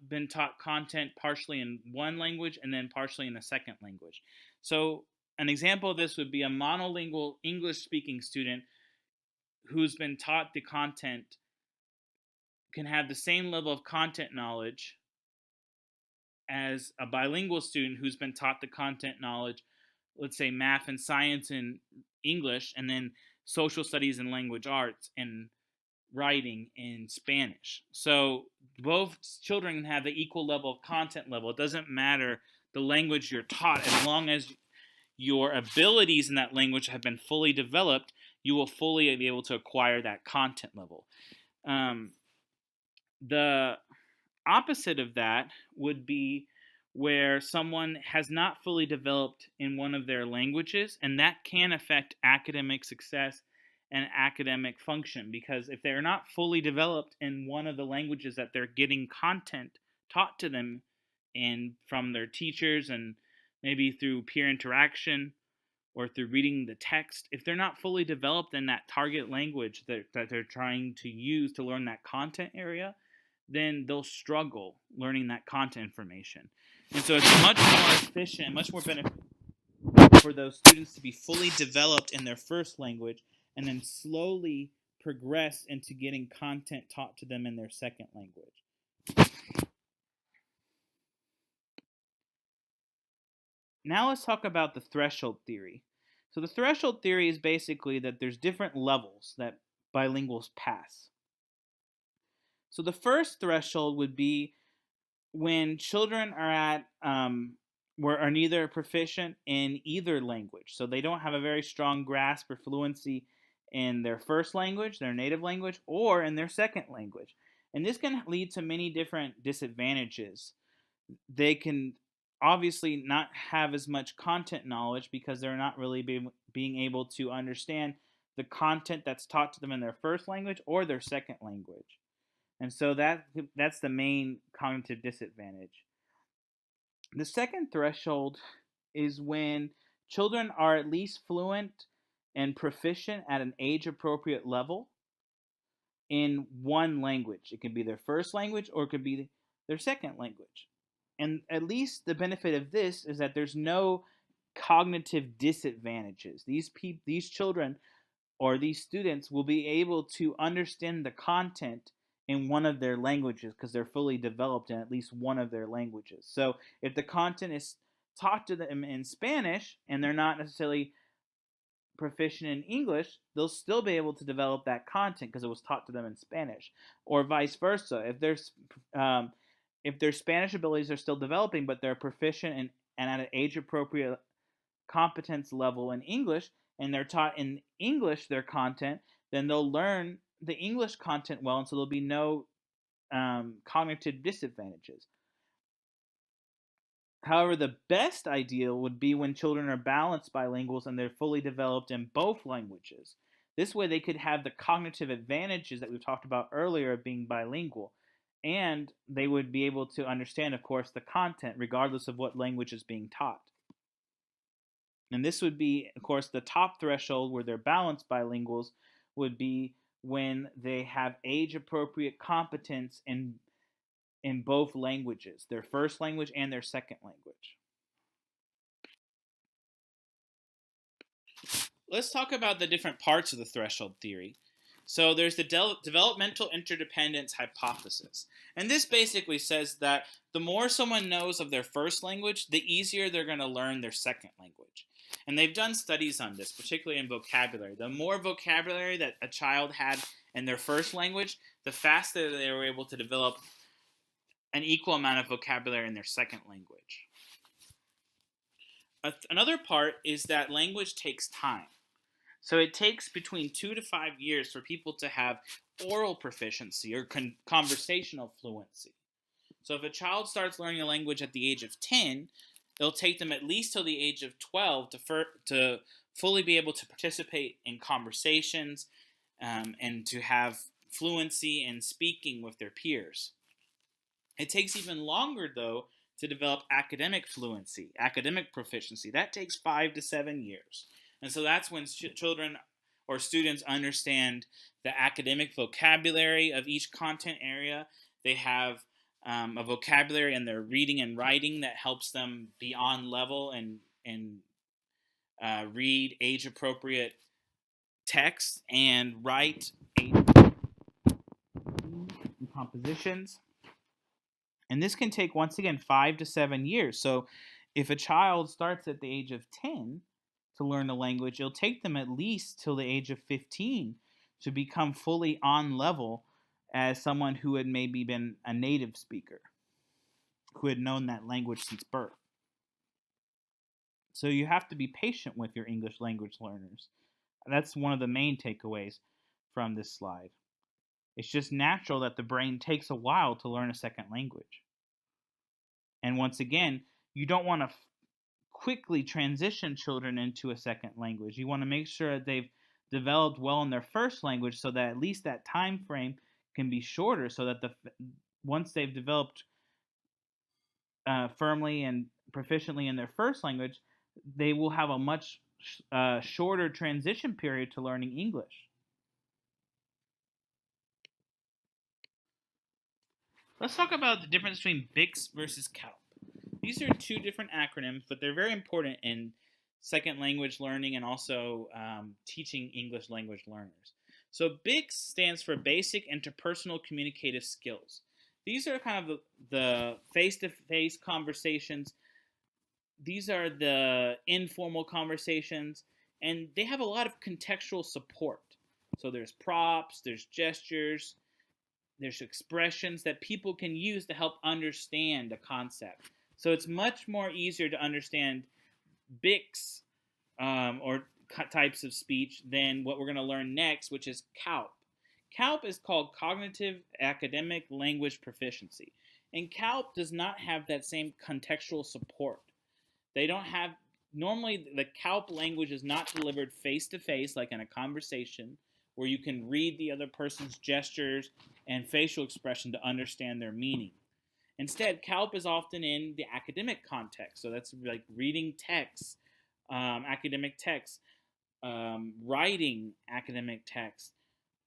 been taught content partially in one language and then partially in a second language. So an example of this would be a monolingual English-speaking student who's been taught the content can have the same level of content knowledge as a bilingual student who's been taught the content knowledge, let's say math and science and English, and then social studies and language arts and writing in Spanish. So both children have the equal level of content level. It doesn't matter the language you're taught, as long as your abilities in that language have been fully developed, you will fully be able to acquire that content level. The opposite of that would be where someone has not fully developed in one of their languages, and that can affect academic success and academic function, because if they're not fully developed in one of the languages that they're getting content taught to them and from their teachers and maybe through peer interaction or through reading the text, if they're not fully developed in that target language that they're trying to use to learn that content area, then they'll struggle learning that content information. And so it's much more efficient, much more beneficial for those students to be fully developed in their first language and then slowly progress into getting content taught to them in their second language. Now let's talk about the threshold theory. So the threshold theory is basically that there's different levels that bilinguals pass. So the first threshold would be when children are at are neither proficient in either language. So they don't have a very strong grasp or fluency in their first language, their native language, or in their second language. And this can lead to many different disadvantages. They can obviously not have as much content knowledge because they're not really being able to understand the content that's taught to them in their first language or their second language. And so that's the main cognitive disadvantage. The second threshold is when children are at least fluent and proficient at an age-appropriate level in one language. It can be their first language or it could be their second language. And at least the benefit of this is that there's no cognitive disadvantages. These children or these students will be able to understand the content in one of their languages because they're fully developed in at least one of their languages. So if the content is taught to them in Spanish and they're not necessarily proficient in English, they'll still be able to develop that content because it was taught to them in Spanish, or vice versa. If their Spanish abilities are still developing but they're proficient and at an age-appropriate competence level in English, and they're taught in English their content, then they'll learn the English content well, and so there'll be no cognitive disadvantages. However, the best ideal would be when children are balanced bilinguals and they're fully developed in both languages. This way they could have the cognitive advantages that we talked about earlier of being bilingual. And they would be able to understand, of course, the content regardless of what language is being taught. And this would be, of course, the top threshold where they're balanced bilinguals would be when they have age-appropriate competence in both languages, their first language and their second language. Let's talk about the different parts of the threshold theory. So there's the developmental interdependence hypothesis. And this basically says that the more someone knows of their first language, the easier they're going to learn their second language. And they've done studies on this, particularly in vocabulary. The more vocabulary that a child had in their first language, the faster they were able to develop an equal amount of vocabulary in their second language. Another part is that language takes time. So it takes between 2 to 5 years for people to have oral proficiency or conversational fluency. So if a child starts learning a language at the age of 10, it'll take them at least till the age of 12 to fully be able to participate in conversations and to have fluency in speaking with their peers. It takes even longer, though, to develop academic fluency, academic proficiency. That takes 5 to 7 years. And so that's when children or students understand the academic vocabulary of each content area. They have a vocabulary in their reading and writing that helps them be on level and read age-appropriate text and write compositions. And this can take, once again, 5 to 7 years. So if a child starts at the age of 10 to learn a language, it'll take them at least till the age of 15 to become fully on level as someone who had maybe been a native speaker, who had known that language since birth. So you have to be patient with your English language learners. That's one of the main takeaways from this slide. It's just natural that the brain takes a while to learn a second language. And once again, you don't want to quickly transition children into a second language. You want to make sure that they've developed well in their first language so that at least that time frame can be shorter, so that once they've developed firmly and proficiently in their first language, they will have a much shorter transition period to learning English. Let's talk about the difference between BICS versus CALP. These are two different acronyms, but they're very important in second language learning and also teaching English language learners. So BICS stands for Basic Interpersonal Communicative Skills. These are kind of the face-to-face conversations. These are the informal conversations, and they have a lot of contextual support. So there's props, there's gestures, there's expressions that people can use to help understand a concept. So it's much more easier to understand BICS or types of speech than what we're going to learn next, which is CALP. CALP is called Cognitive Academic Language Proficiency. And CALP does not have that same contextual support. They don't have, normally the CALP language is not delivered face-to-face like in a conversation where you can read the other person's gestures and facial expression to understand their meaning. Instead, CALP is often in the academic context. So that's like reading texts, academic texts, writing academic texts,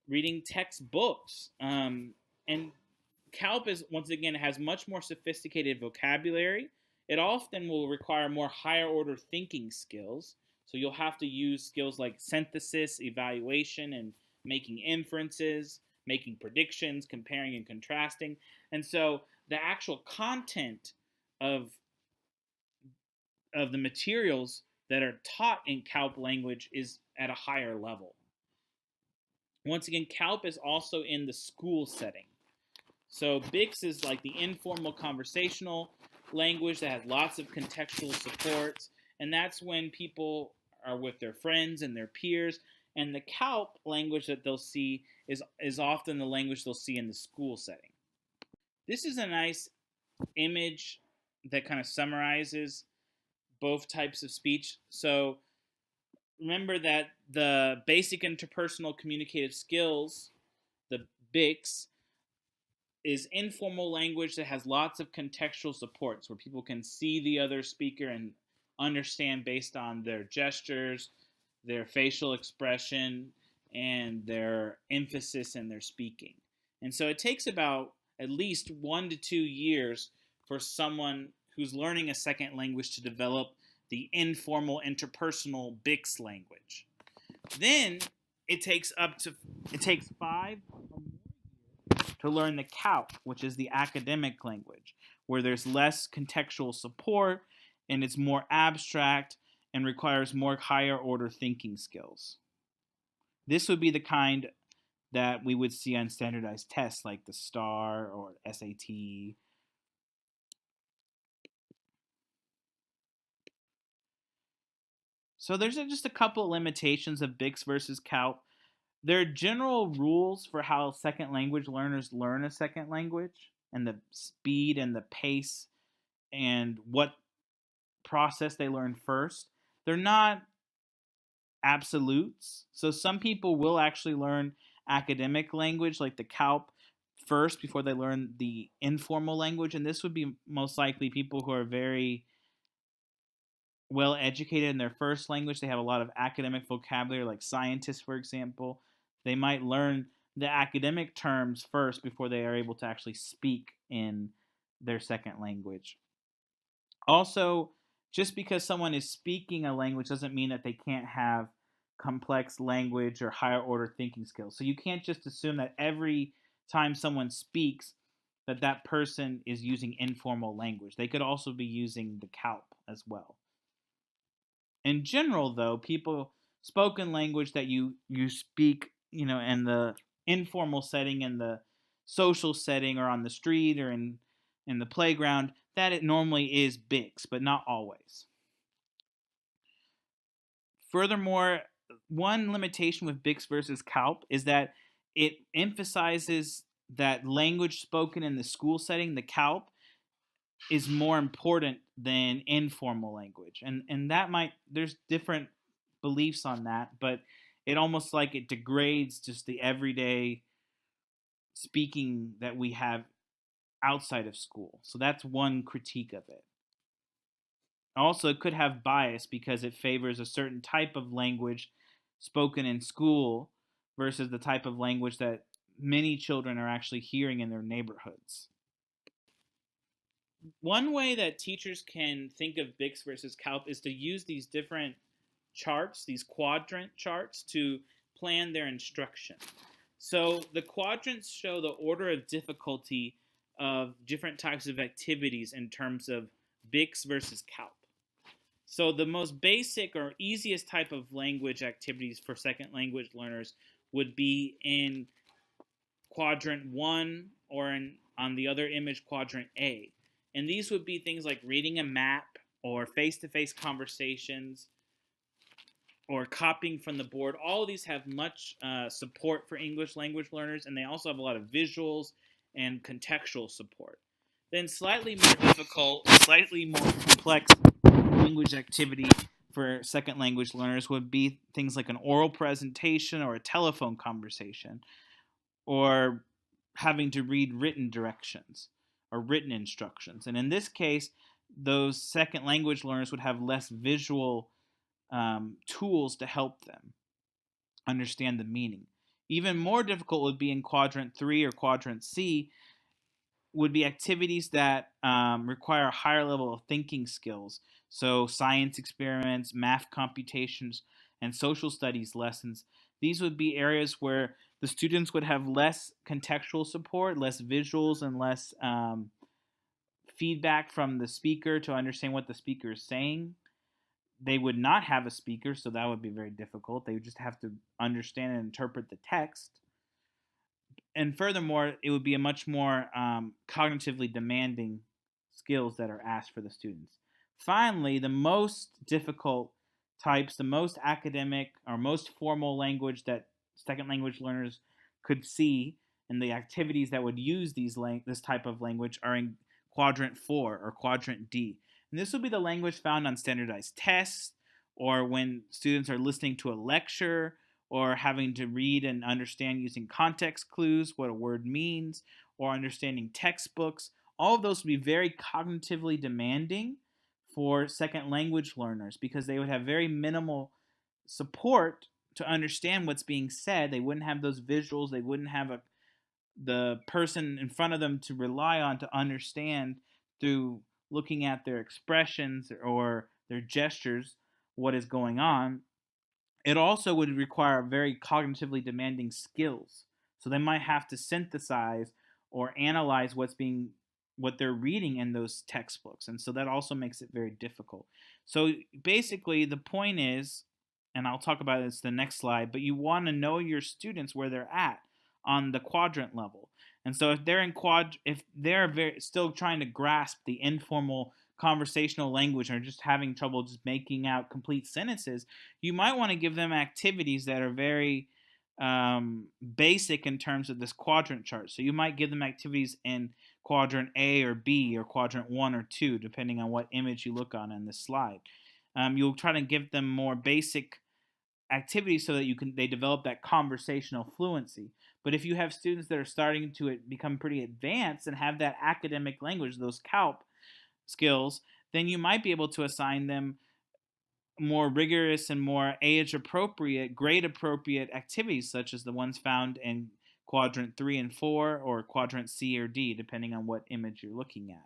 reading textbooks. And CALP is, once again, has much more sophisticated vocabulary. It often will require more higher order thinking skills. So you'll have to use skills like synthesis, evaluation, and making inferences, making predictions, comparing and contrasting. And so the actual content of the materials that are taught in CALP language is at a higher level. Once again, CALP is also in the school setting. So BICS is like the informal conversational language that has lots of contextual supports, and that's when people are with their friends and their peers. And the CALP language that they'll see is often the language they'll see in the school setting. This is a nice image that kind of summarizes both types of speech. So remember that the basic interpersonal communicative skills, the BICS, is informal language that has lots of contextual supports where people can see the other speaker and understand based on their gestures, their facial expression, and their emphasis in their speaking. And so it takes about at least 1 to 2 years for someone who's learning a second language to develop the informal interpersonal BICS language. Then it takes 5 to learn the CALP, which is the academic language, where there's less contextual support and it's more abstract and requires more higher order thinking skills. This would be the kind that we would see on standardized tests like the STAR or SAT. So there's just a couple limitations of BICS versus CALP. There are general rules for how second language learners learn a second language and the speed and the pace and what process they learn first. They're not absolutes. So some people will actually learn academic language like the CALP first before they learn the informal language. And this would be most likely people who are very well educated in their first language. They have a lot of academic vocabulary, like scientists, for example. They might learn the academic terms first before they are able to actually speak in their second language. Also, just because someone is speaking a language doesn't mean that they can't have complex language or higher order thinking skills. So you can't just assume that every time someone speaks that that person is using informal language. They could also be using the CALP as well. In general, though, people spoken language that you speak, in the informal setting, in the social setting, or on the street, or in the playground, that it normally is BICS, but not always. Furthermore, one limitation with BICS versus CALP is that it emphasizes that language spoken in the school setting, the CALP, is more important than informal language. And that there's different beliefs on that, but it almost like it degrades just the everyday speaking that we have outside of school. So that's one critique of it. Also, it could have bias because it favors a certain type of language spoken in school versus the type of language that many children are actually hearing in their neighborhoods. One way that teachers can think of BICS versus CALP is to use these different charts, these quadrant charts, to plan their instruction. So the quadrants show the order of difficulty of different types of activities in terms of BICS versus CALP. So the most basic or easiest type of language activities for second language learners would be in quadrant 1 or on the other image, quadrant A. And these would be things like reading a map or face-to-face conversations or copying from the board. All of these have much support for English language learners, and they also have a lot of visuals and contextual support. Then slightly more difficult, slightly more complex language activity for second language learners would be things like an oral presentation or a telephone conversation, or having to read written directions or written instructions. And in this case, those second language learners would have less visual tools to help them understand the meaning. Even more difficult would be in quadrant 3 or quadrant C, would be activities that require a higher level of thinking skills. So science experiments, math computations, and social studies lessons. These would be areas where the students would have less contextual support, less visuals, and less feedback from the speaker to understand what the speaker is saying. They would not have a speaker, so that would be very difficult. They would just have to understand and interpret the text. And furthermore, it would be a much more cognitively demanding skills that are asked for the students. Finally, the most difficult types, the most academic or most formal language that second language learners could see, and the activities that would use this type of language are in quadrant 4 or quadrant D. And this would be the language found on standardized tests or when students are listening to a lecture or having to read and understand using context clues what a word means, or understanding textbooks. All of those would be very cognitively demanding for second language learners because they would have very minimal support to understand what's being said. They wouldn't have those visuals. They wouldn't have the person in front of them to rely on to understand through looking at their expressions or their gestures what is going on. It also would require very cognitively demanding skills. So they might have to synthesize or analyze what they're reading in those textbooks. And so that also makes it very difficult. So basically the point is, and I'll talk about this in the next slide, but you want to know your students where they're at on the quadrant level. And so if they're still trying to grasp the informal conversational language or just having trouble just making out complete sentences, you might want to give them activities that are very basic in terms of this quadrant chart. So you might give them activities in quadrant A or B or quadrant 1 or 2, depending on what image you look on in this slide. You'll try to give them more basic activities so that they develop that conversational fluency. But if you have students that are starting to become pretty advanced and have that academic language, those CALP skills, then you might be able to assign them more rigorous and more age appropriate, grade appropriate activities, such as the ones found in quadrant 3 and 4 or quadrant C or D, depending on what image you're looking at.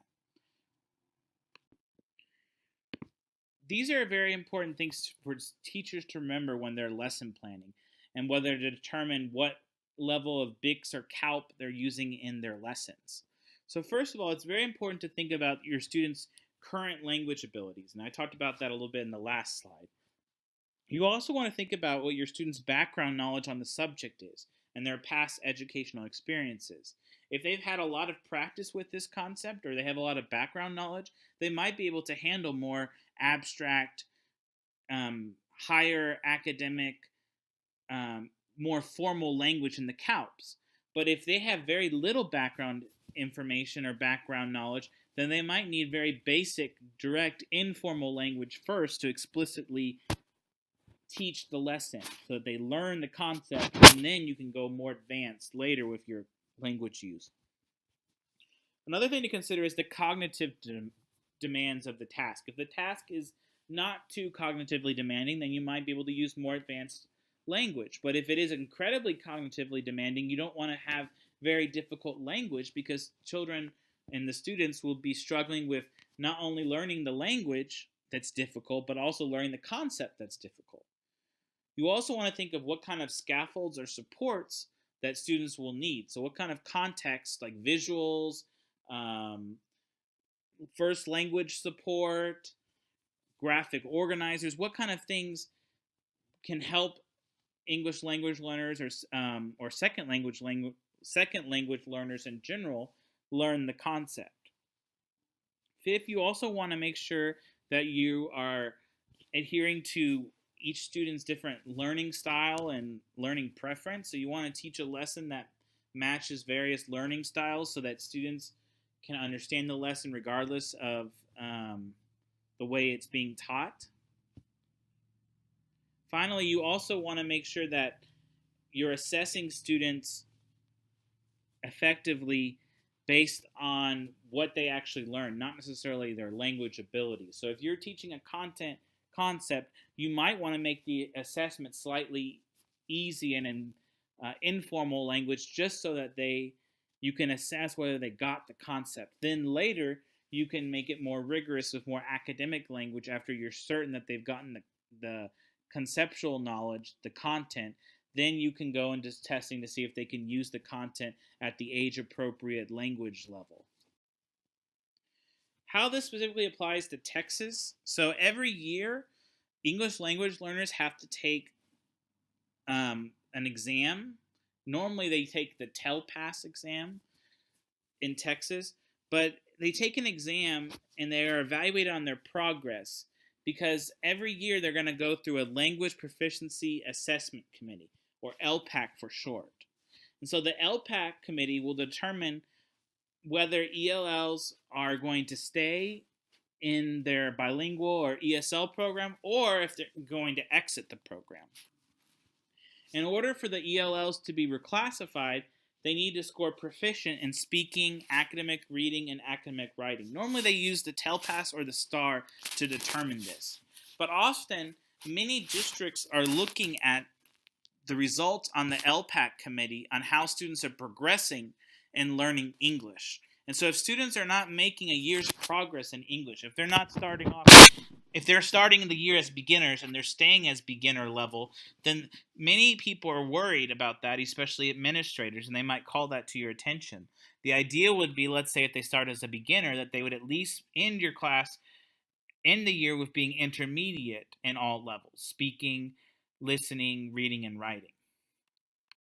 These are very important things for teachers to remember when they're lesson planning and whether to determine what level of BICS or CALP they're using in their lessons. So first of all, it's very important to think about your students' current language abilities, and I talked about that a little bit in the last slide. You also want to think about what your students' background knowledge on the subject is and their past educational experiences. If they've had a lot of practice with this concept or they have a lot of background knowledge, they might be able to handle more abstract, higher academic, more formal language in the CALPs. But if they have very little background information or background knowledge, then they might need very basic, direct, informal language first to explicitly teach the lesson so that they learn the concept, and then you can go more advanced later with your language use. Another thing to consider is the cognitive demands of the task. If the task is not too cognitively demanding, then you might be able to use more advanced language. But if it is incredibly cognitively demanding, you don't want to have very difficult language because children and the students will be struggling with not only learning the language that's difficult, but also learning the concept that's difficult. You also want to think of what kind of scaffolds or supports that students will need. So what kind of context, like visuals, first language support, graphic organizers, what kind of things can help English language learners or second language learners in general learn the concept. Fifth, you also want to make sure that you are adhering to each student's different learning style and learning preference. So you want to teach a lesson that matches various learning styles so that students can understand the lesson regardless of the way it's being taught. Finally, you also want to make sure that you're assessing students effectively based on what they actually learn, not necessarily their language ability. So if you're teaching a concept, you might want to make the assessment slightly easy and in informal language just so that you can assess whether they got the concept. Then later, you can make it more rigorous with more academic language after you're certain that they've gotten the conceptual knowledge, the content. Then you can go into testing to see if they can use the content at the age-appropriate language level. How this specifically applies to Texas. So every year, English language learners have to take an exam. Normally they take the TELPAS exam in Texas, but they take an exam and they are evaluated on their progress because every year they're going to go through a Language Proficiency Assessment Committee, or LPAC for short. And so the LPAC committee will determine whether ELLs are going to stay in their bilingual or ESL program, or if they're going to exit the program. In order for the ELLs to be reclassified, they need to score proficient in speaking, academic reading, and academic writing. Normally they use the TELPAS or the STAR to determine this. But often, many districts are looking at the results on the LPAC committee on how students are progressing in learning English. And so if students are not making a year's progress in English, if they're not starting off, if they're starting the year as beginners and they're staying as beginner level, then many people are worried about that, especially administrators, and they might call that to your attention. The idea would be, let's say if they start as a beginner, that they would at least end your class, end the year with being intermediate in all levels: speaking, listening, reading, and writing.